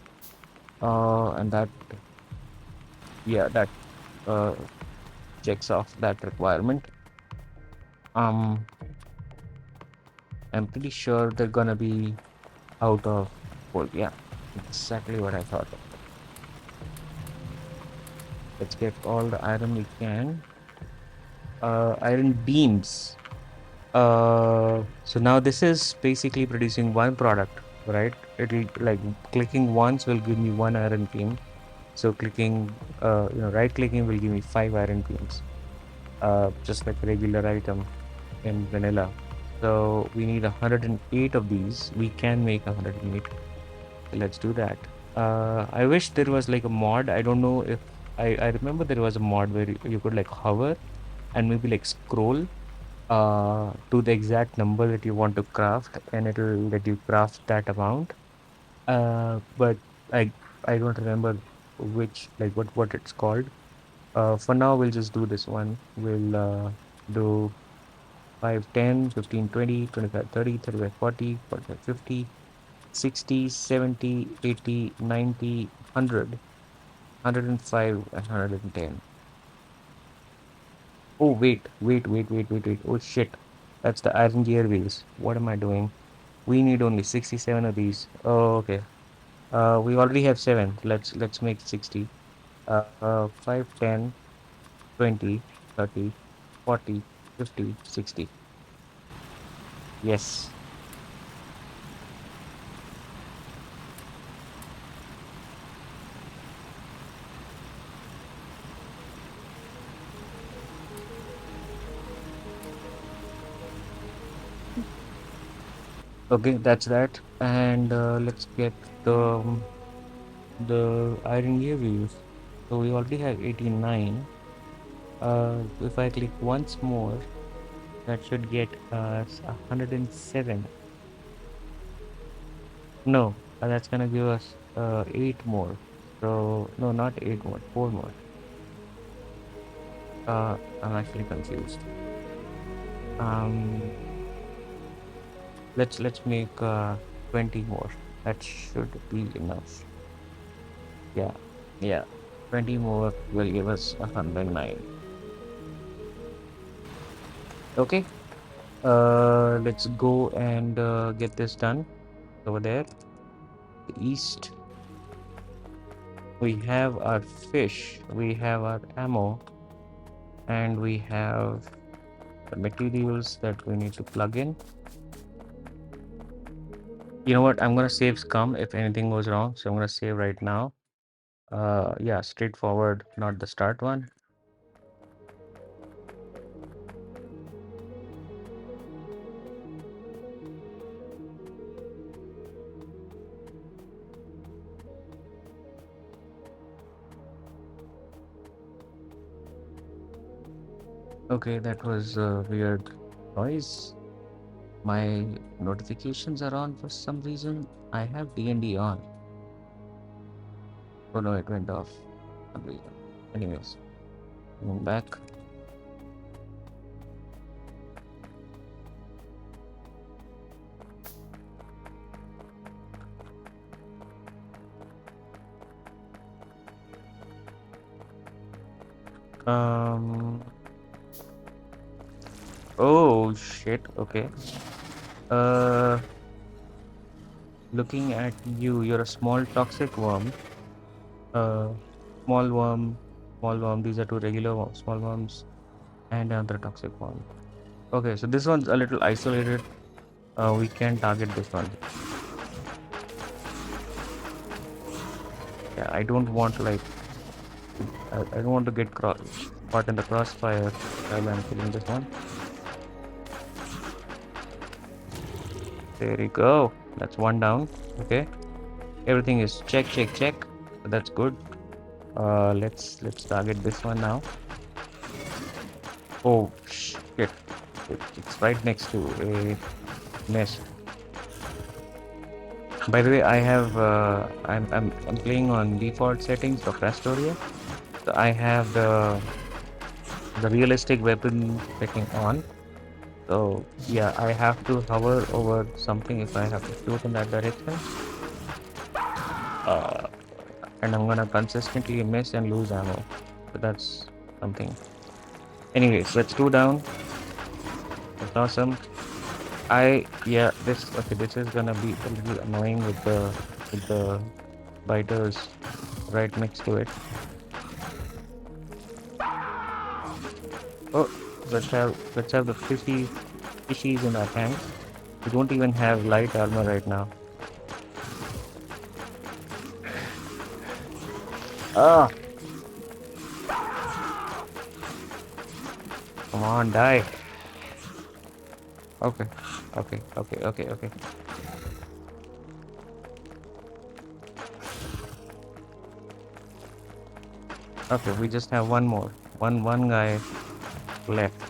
[SPEAKER 1] And that, yeah, that uh, checks off that requirement. Um, I'm pretty sure they're gonna be out of coal. Yeah, exactly what I thought. Let's get all the iron we can. Iron beams. So now this is basically producing one product, right? It'll like clicking once will give me one iron beam. So clicking, right clicking will give me 5 iron beams. Just like a regular item in vanilla. So we need 108 of these. We can make 108. Let's do that. I wish there was like a mod. I don't know if I remember there was a mod where you could like hover and maybe like scroll to the exact number that you want to craft, and it'll let you craft that amount. But I I don't remember which like what it's called. For now we'll just do this one. We'll do 5, 10, 15, 20, 25, 30, 35, 40, 45, 50, 60, 70, 80, 90, 100, 105, and 110. Oh, wait. Oh, shit. That's the iron gear wheels. What am I doing? We need only 67 of these. Oh, okay. We already have 7. Let's make 60. 5, 10, 20, 30, 40, 50, 60. Yes. Okay, that's that. And let's get the iron gear wheels. So we already have 89. If I click once more, that should get us 107. No, that's gonna give us 8 more. So no, not 8 more, 4 more. I'm actually confused. Um, let's make 20 more. That should be enough. Yeah, yeah. 20 more will give us 109. Okay. Let's go and get this done over there. East. We have our fish. We have our ammo. And we have the materials that we need to plug in. You know what? I'm gonna save scum if anything goes wrong. So I'm gonna save right now. Yeah, straightforward, not the start one. Okay, that was a weird noise. My notifications are on for some reason. I have D&D on. Oh no, it went off for some reason. Anyways, going back. Um. Oh shit. Okay. Uh. Looking at you, you're a small toxic worm. Uh. Small worm. Small worm. These are two regular small worms, and another toxic worm. Okay, so this one's a little isolated. We can target this one. Yeah, I don't want like I don't want to get caught in the crossfire while I'm killing this one. There you go. That's one down. Okay. Everything is check. So that's good. Let's target this one now. Oh shit! It's right next to a nest. By the way, I have I'm playing on default settings for Factorio. So I have the realistic weapon setting on. So yeah, I have to hover over something if I have to shoot in that direction. Uh, and I'm gonna consistently miss and lose ammo. So that's something. Anyways, let's go down. That's awesome. Yeah, this okay, this is gonna be a little annoying with the biters right next to it. Oh, let's have the fishies in our hand. We don't even have light armor right now. Ah, come on, die. Okay, okay, okay, okay, okay. Okay, we just have one more. One guy left.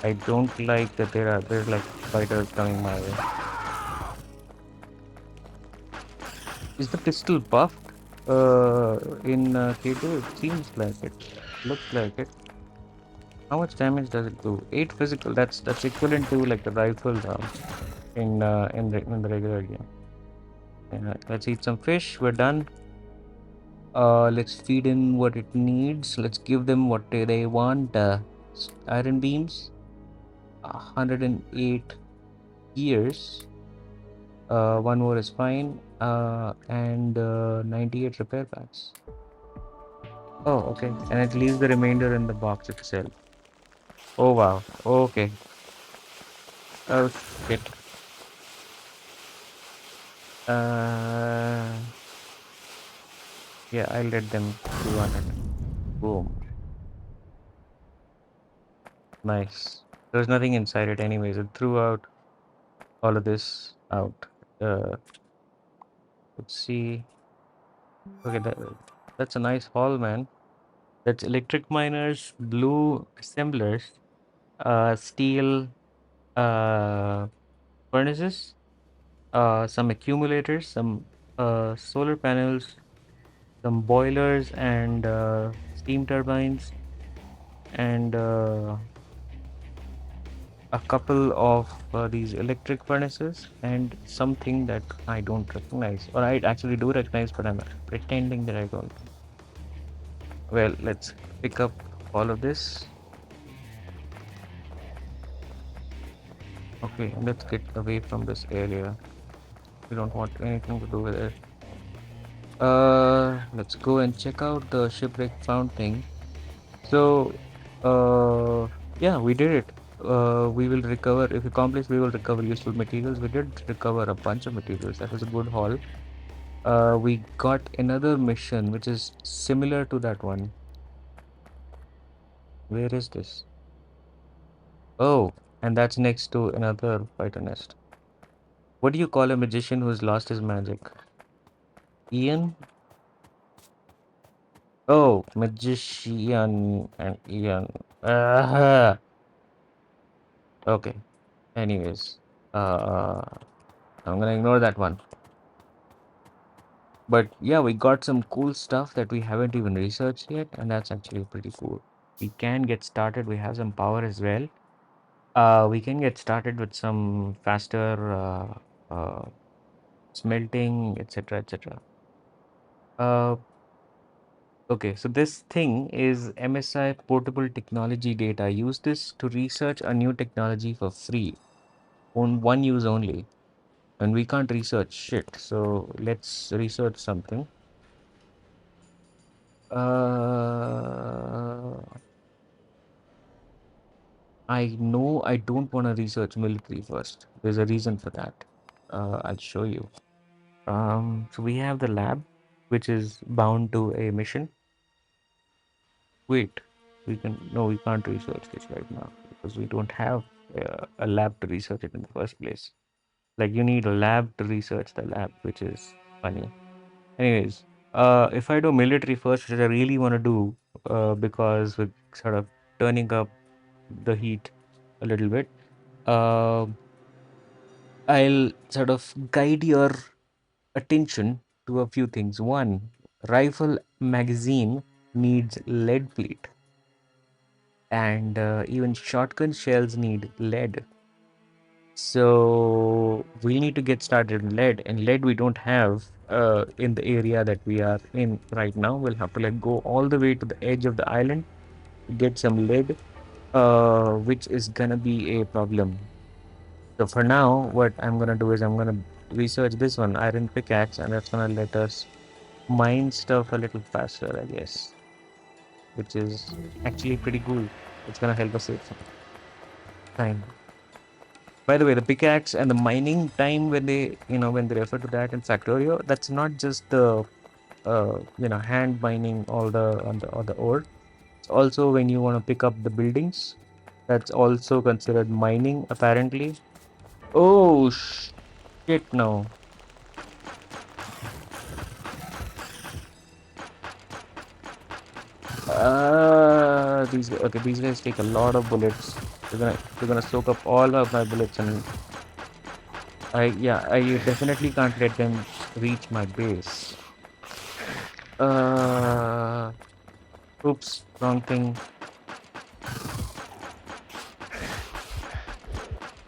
[SPEAKER 1] I don't like that there's like fighters coming my way. Is the pistol buffed? In K2, it seems like it. Looks like it. How much damage does it do? 8 physical. That's equivalent to like the rifle rounds in the regular game. Let's eat some fish. We're done. Let's feed in what it needs. Let's give them what they want. Iron beams. 108 years. One more is fine. And 98 repair packs. Oh, okay. And it leaves the remainder in the box itself. Oh wow. Okay. Oh shit. Uh, yeah, I'll let them chew on it. Boom. Nice. There's nothing inside it anyways. It threw out all of this out. Uh, let's see. Okay, that's a nice haul, man. That's electric miners, blue assemblers, steel uh furnaces, some accumulators, some solar panels, some boilers and steam turbines, and a couple of these electric furnaces, and something that I don't recognize, or I actually do recognize, but I'm pretending that I don't. Well, let's pick up all of this. Okay, let's get away from this area. We don't want anything to do with it. Let's go and check out the shipwreck found thing. So, yeah, we did it. We will recover, if we accomplish, we will recover useful materials. We did recover a bunch of materials. That was a good haul. We got another mission which is similar to that one. Where is this? Oh, and that's next to another fighter nest. What do you call a magician who's lost his magic? Ian? Oh, magician and Ian. Okay. Anyways, I'm gonna ignore that one. But yeah, we got some cool stuff that we haven't even researched yet, and that's actually pretty cool. We can get started. We have some power as well. We can get started with some faster smelting, etc., etc. Uh, okay, so this thing is MSI portable technology data. Use this to research a new technology for free, on one use only. And we can't research shit, so let's research something. Uh, I know I don't want to research military first. There's a reason for that. I'll show you. So we have the lab, which is bound to a mission. Wait, we can't research this right now because we don't have a lab to research it in the first place. Like you need a lab to research the lab, which is funny. Anyways, if I do military first, which I really want to do, because we're sort of turning up the heat a little bit, uh, I'll sort of guide your attention to a few things. One, rifle magazine needs lead plate, and even shotgun shells need lead. So we need to get started in lead, and lead we don't have in the area that we are in right now. We'll have to like go all the way to the edge of the island to get some lead, which is gonna be a problem. So for now, what I'm gonna do is I'm gonna research this one, iron pickaxe, and that's gonna let us mine stuff a little faster, I guess, which is actually pretty cool. It's gonna help us save some time. By the way, the pickaxe and the mining time, when they refer to that in Factorio, that's not just the hand mining all the ore. also when you want to pick up the buildings. That's also considered mining, apparently. Oh shit! No. These guys take a lot of bullets. They're gonna soak up all of my bullets, and I definitely can't let them reach my base. Uh, Oops, wrong thing.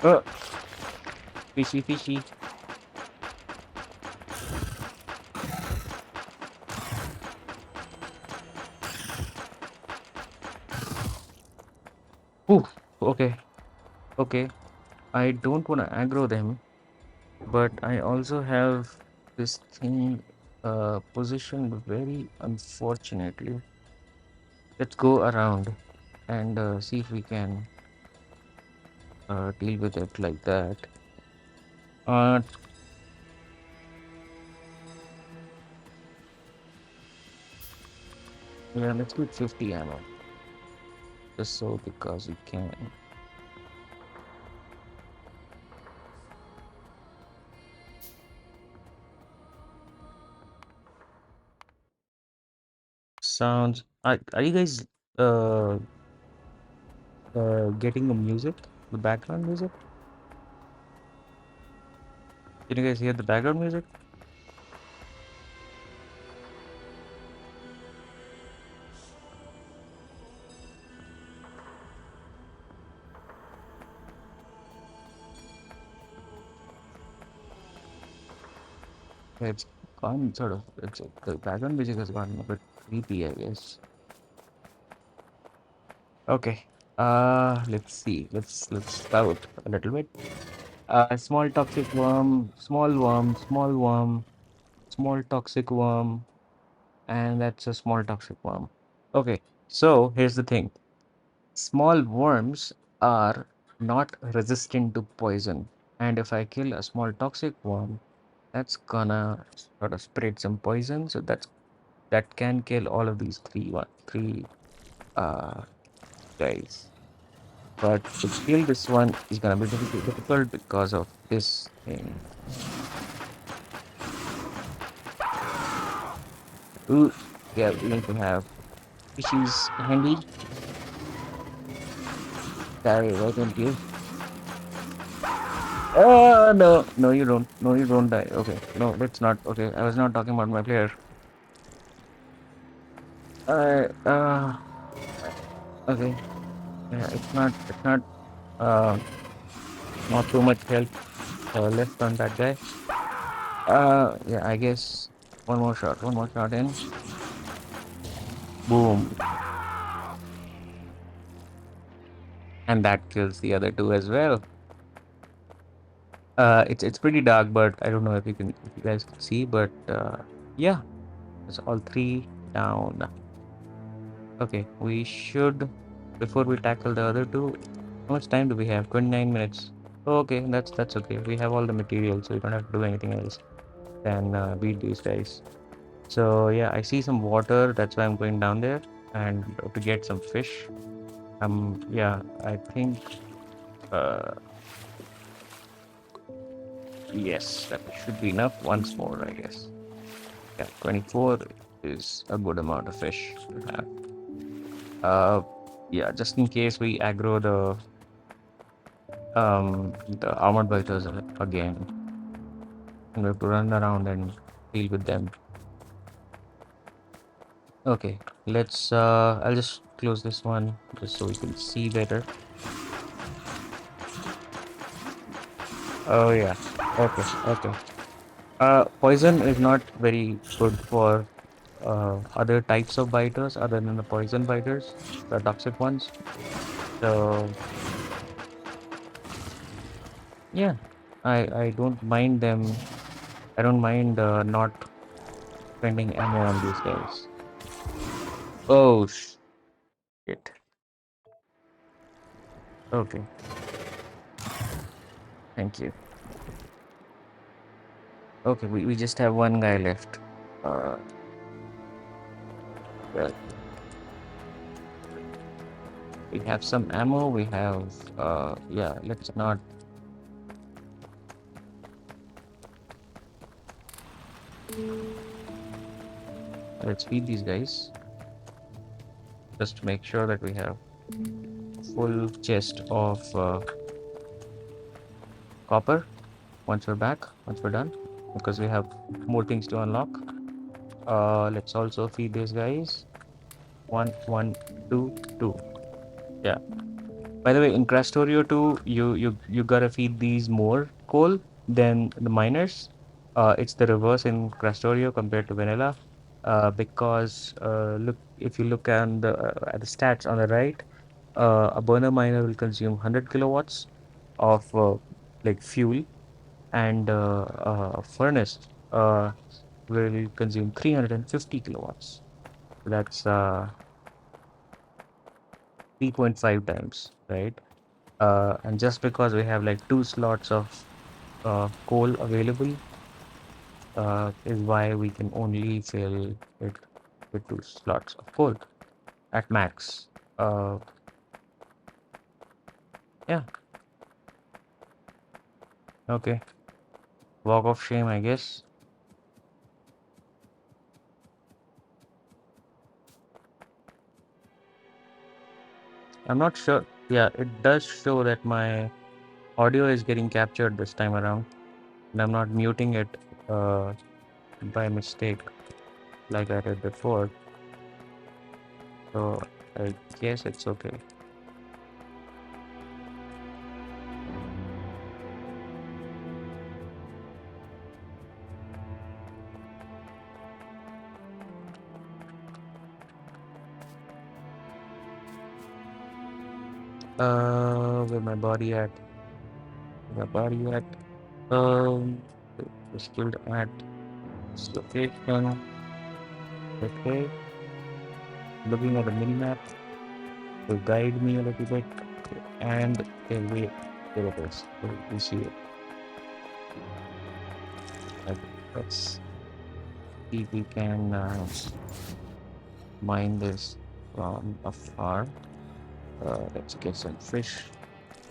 [SPEAKER 1] Oh, fishy, fishy. Ooh, okay, okay. I don't want to aggro them, but I also have this thing positioned very unfortunately. Let's go around and see if we can deal with it like that. Uh, yeah, let's do 50 ammo, just so because we can. Sounds. Are you guys uh getting the music, the background music? Did you guys hear the background music? It's gone sort of. The background music has gone a bit creepy, I guess. Okay. Let's see. Let's scout a little bit. Small toxic worm, small worm, small worm, small toxic worm, and that's a small toxic worm. Okay. So here's the thing. Small worms are not resistant to poison, and if I kill a small toxic worm, that's gonna sort of spread some poison. So that can kill all of these three uh guys. But to kill this one is gonna be difficult because of this thing. Ooh, yeah, we need to have fishies handy. Sorry, why don't you? No, no, you don't. No, you don't die. Okay, no, let's not. Okay, I was not talking about my player. Uh, uh, okay. Yeah, uh, not too much health left on that guy. Yeah, I guess one more shot in. Boom. And that kills the other two as well. It's pretty dark, but I don't know if you guys can see, but yeah, it's all three down. Okay, we should before we tackle the other two. How much time do we have? 29 minutes. Okay, that's okay. We have all the material, so we don't have to do anything else than beat these guys. So yeah, I see some water. That's why I'm going down there and to get some fish. Yeah, I think uh yes, that should be enough. Once more, I guess. Yeah, 24 is a good amount of fish to have. Uh, yeah, just in case we aggro the armored biters again, and we have to run around and deal with them. Okay, let's I'll just close this one just so we can see better. Oh yeah. Okay, okay. Poison is not very good for other types of biters other than the poison biters, the toxic ones. So yeah, I don't mind them. I don't mind not spending ammo on these guys. Oh shit. Okay, thank you. Okay, we just have one guy left. Uh, well, We have some ammo. We have, yeah, let's not. Let's feed these guys just to make sure that we have full chest of copper once we're back, once we're done, because we have more things to unlock. Let's also feed these guys. One, one, two, two. Yeah. By the way, in Crastorio too, you gotta feed these more coal than the miners. It's the reverse in Crastorio compared to vanilla. Because look, if you look at the stats on the right, a burner miner will consume 100 kilowatts of like fuel, and a furnace will consume 350 kilowatts. That's 3.5 times, right? And just because we have like two slots of coal available, is why we can only fill it with two slots of coal at max. Uh, yeah, okay. Walk of shame, I guess. I'm not sure. Yeah, it does show that my audio is getting captured this time around, and I'm not muting it uh, by mistake like I did before. So I guess it's okay. Where my body at? Where my body at? Um, was killed at this location. Okay, looking at the minimap to guide me a little bit, and okay, wait, there it is. We see it. Okay, let's see if we can mine this from afar. Let's get some fish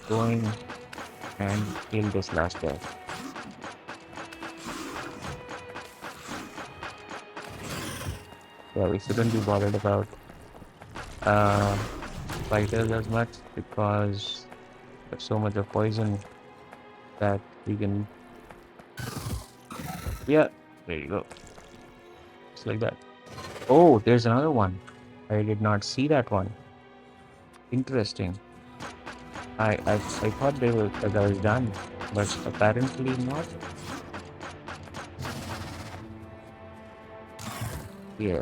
[SPEAKER 1] going and kill this last guy. Yeah, we shouldn't be bothered about uh, fighters as much because there's so much of poison that we can. Yeah, there you go. Just like that. Oh, there's another one. I did not see that one. Interesting. I thought that was done, but apparently not. Yeah.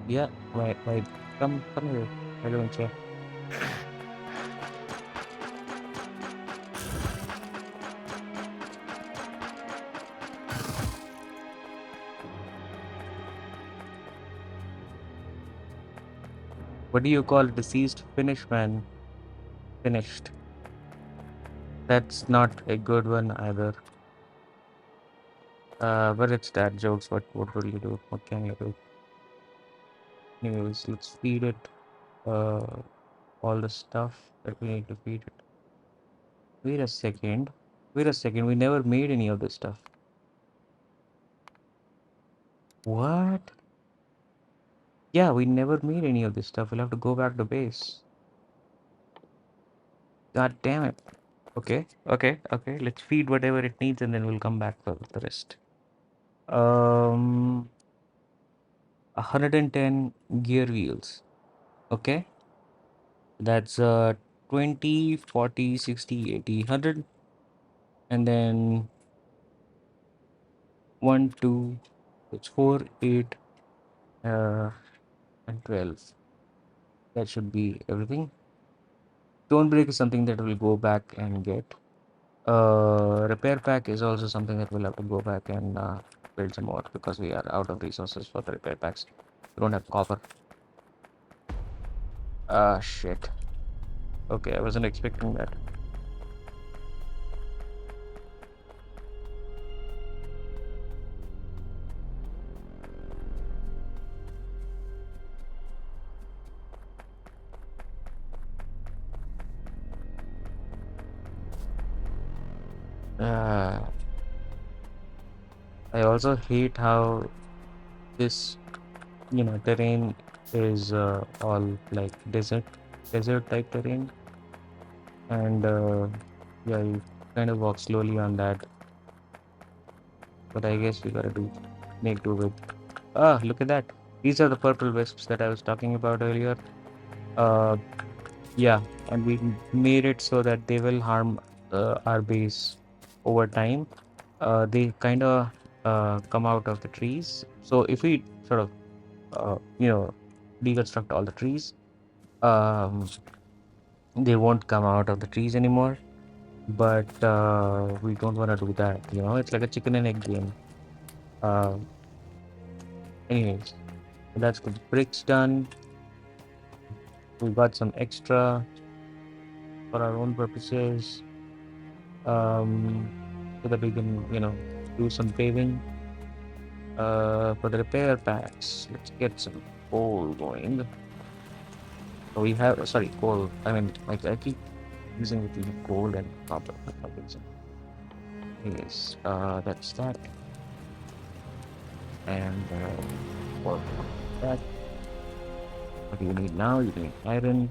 [SPEAKER 1] Yeah. Right. Come here. I don't care. What do you call deceased finish man? Finished. That's not a good one either. But it's dad jokes. What will you do? What can you do? Anyways, let's feed it all the stuff that we need to feed it. Wait a second. Wait a second. We never made any of this stuff. What? Yeah, we never made any of this stuff. We'll have to go back to base. God damn it. Okay. Let's feed whatever it needs and then we'll come back for the rest. 110 gear wheels. Okay. That's 20, 40, 60, 80, 100. And then 1, 2, it's 4, 8, and 12. That should be everything. Stone break is something that we'll go back and get. Repair pack is also something that we'll have to go back and build some more because we are out of resources for the repair packs. We don't have copper. Ah, shit. Okay, I wasn't expecting that. Uh, I also hate how this, terrain is all like desert type terrain, and yeah, you kind of walk slowly on that. But I guess we gotta make do with. Ah, look at that. These are the purple wisps that I was talking about earlier. Uh, yeah, and we made it so that they will harm our base over time. They kind of come out of the trees. So if we sort of, deconstruct all the trees, um, they won't come out of the trees anymore. But we don't want to do that. It's like a chicken and egg game. Uh, anyways, that's the bricks done. We got some extra for our own purposes, so that we can, do some paving. For the repair packs, let's get some coal going. So we have, sorry, coal. I mean, like I keep using between gold and copper for some reason. Anyways, that's that. And for that, what do you need now? You need iron.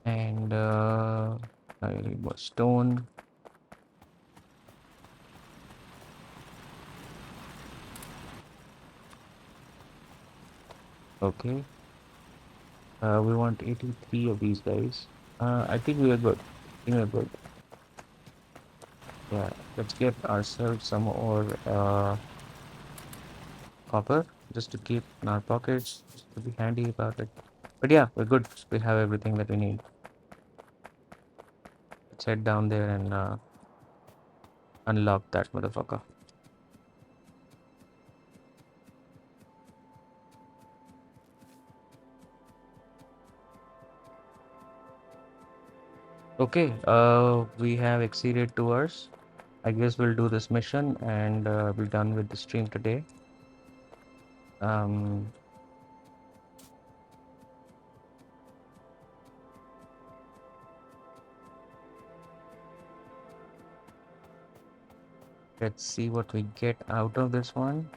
[SPEAKER 1] And I need more stone. Okay. We want 83 of these guys. I think we are good. I think we're good. Yeah, let's get ourselves some more copper just to keep in our pockets, just to be handy about it. But yeah, we're good. We have everything that we need. Let's head down there and unlock that motherfucker. Okay, we have exceeded 2 hours. I guess we'll do this mission and be done with the stream today. Um, let's see what we get out of this one.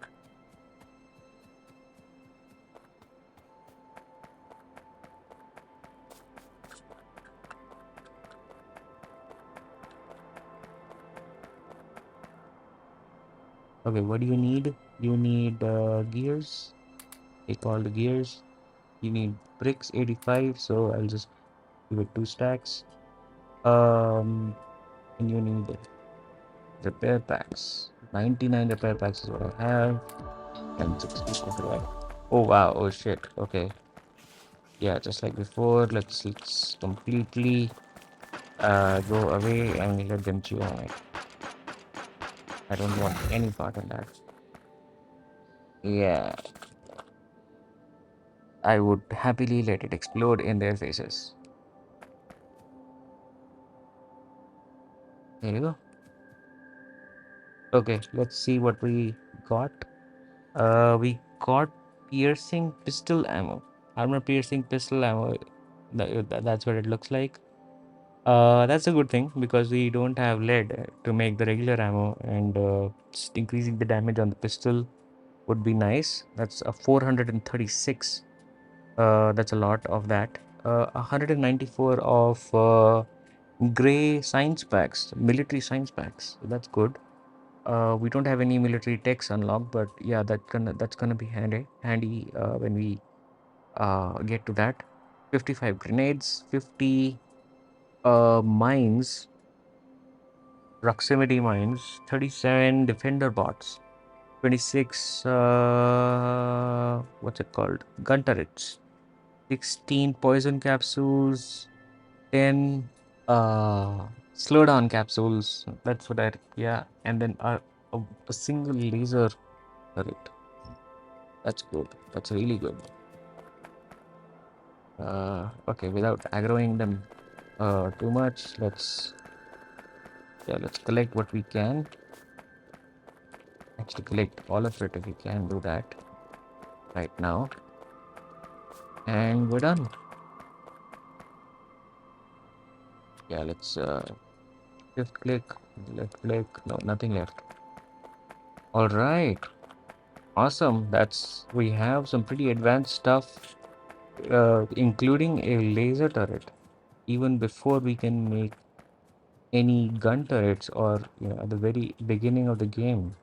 [SPEAKER 1] Okay, what do you need? You need gears. Take all the gears. You need bricks 85, so I'll just give it 2 stacks. And you need repair packs. 99 repair packs is what I have. And 60 copper. Oh wow, oh shit. Okay. Yeah, just like before, let's completely go away and let them chew on it. I don't want any part in that. Yeah, I would happily let it explode in their faces. There you go. Okay, let's see what we got. We got piercing pistol ammo. Armor piercing pistol ammo. That's what it looks like. That's a good thing because we don't have lead to make the regular ammo, and just increasing the damage on the pistol would be nice. That's a 436. That's a lot of that. 194 of gray science packs, military science packs. That's good. We don't have any military techs unlocked, but yeah, that's gonna be handy when we get to that. 55 grenades, 50 mines, proximity mines, 37 defender bots, 26 what's it called? Gun turrets, 16 poison capsules, 10 slowdown capsules. That's what I, yeah, and then a single laser turret. That's good. That's really good. Okay, without aggroing them too much, let's collect what we can. Actually, collect all of it if we can do that. right now, and we're done. Yeah, let's shift click, left click. No, nothing left. All right, awesome. We have some pretty advanced stuff, including a laser turret. Even before we can make any gun turrets, or at the very beginning of the game.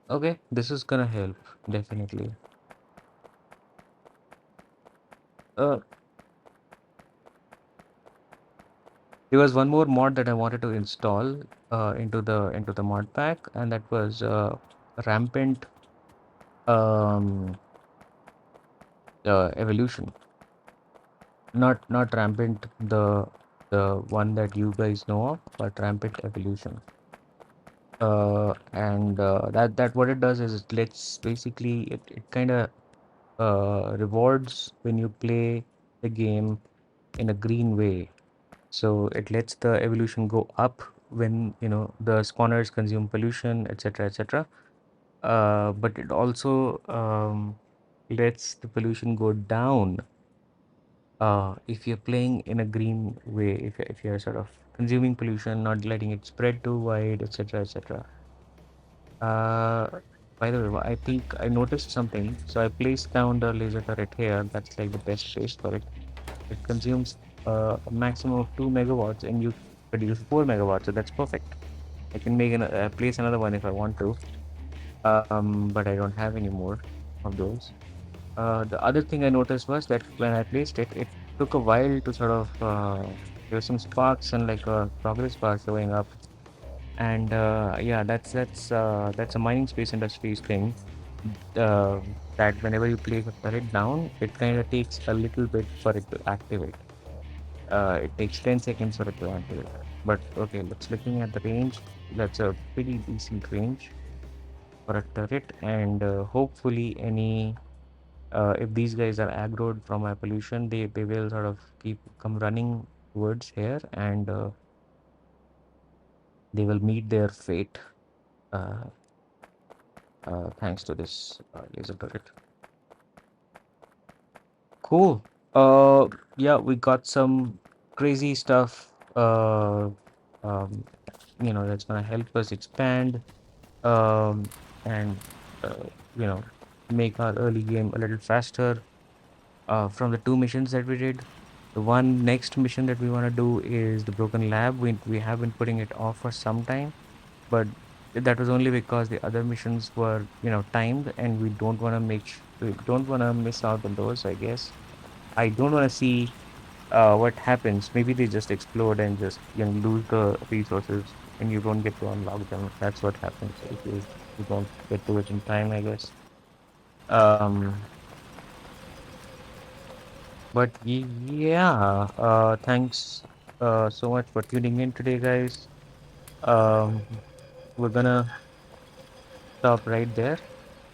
[SPEAKER 1] Okay, this is gonna help definitely. Uh, there was one more mod that I wanted to install into the mod pack, and that was rampant um evolution. Not rampant, the one that you guys know of, but rampant evolution. And that what it does is it lets basically it kind of rewards when you play the game in a green way. So it lets the evolution go up when the spawners consume pollution, etc., etc. But it also lets the pollution go down if you're playing in a green way. If you're sort of consuming pollution, not letting it spread too wide, etc., etc. Uh, by the way, I think I noticed something. So I placed down the laser turret here. That's like the best place for it. It consumes a maximum of 2 megawatts, and you produce 4 megawatts. So that's perfect. I can place another one if I want to. But I don't have any more of those. The other thing I noticed was that when I placed it, it took a while to sort of there were some sparks and like a progress bar showing up. And yeah, that's a mining space industries thing. Uh, that whenever you place a turret down, it kind of takes a little bit for it to activate. It takes 10 seconds for it to activate. But okay, let's looking at the range. That's a pretty decent range for a turret, and hopefully any if these guys are aggroed from my pollution, they will sort of keep come running towards here, and they will meet their fate. Uh, Thanks to this laser turret. Cool. Yeah, we got some crazy stuff. Um, that's gonna help us expand. Um, and uh, you know, make our early game a little faster. From the two missions that we did, the one next mission that we want to do is the Broken Lab. We have been putting it off for some time, but that was only because the other missions were timed, and we don't want to we don't want to miss out on those. I guess I don't want to see what happens. Maybe they just explode and just lose the resources, and you don't get to unlock them. That's what happens if you don't get to it in time, I guess. Um, but yeah, thanks so much for tuning in today, guys. Um, we're gonna stop right there.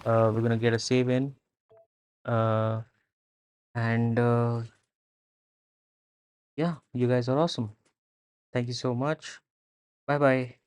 [SPEAKER 1] We're gonna get a save in, uh, and yeah, you guys are awesome. Thank you so much. Bye bye.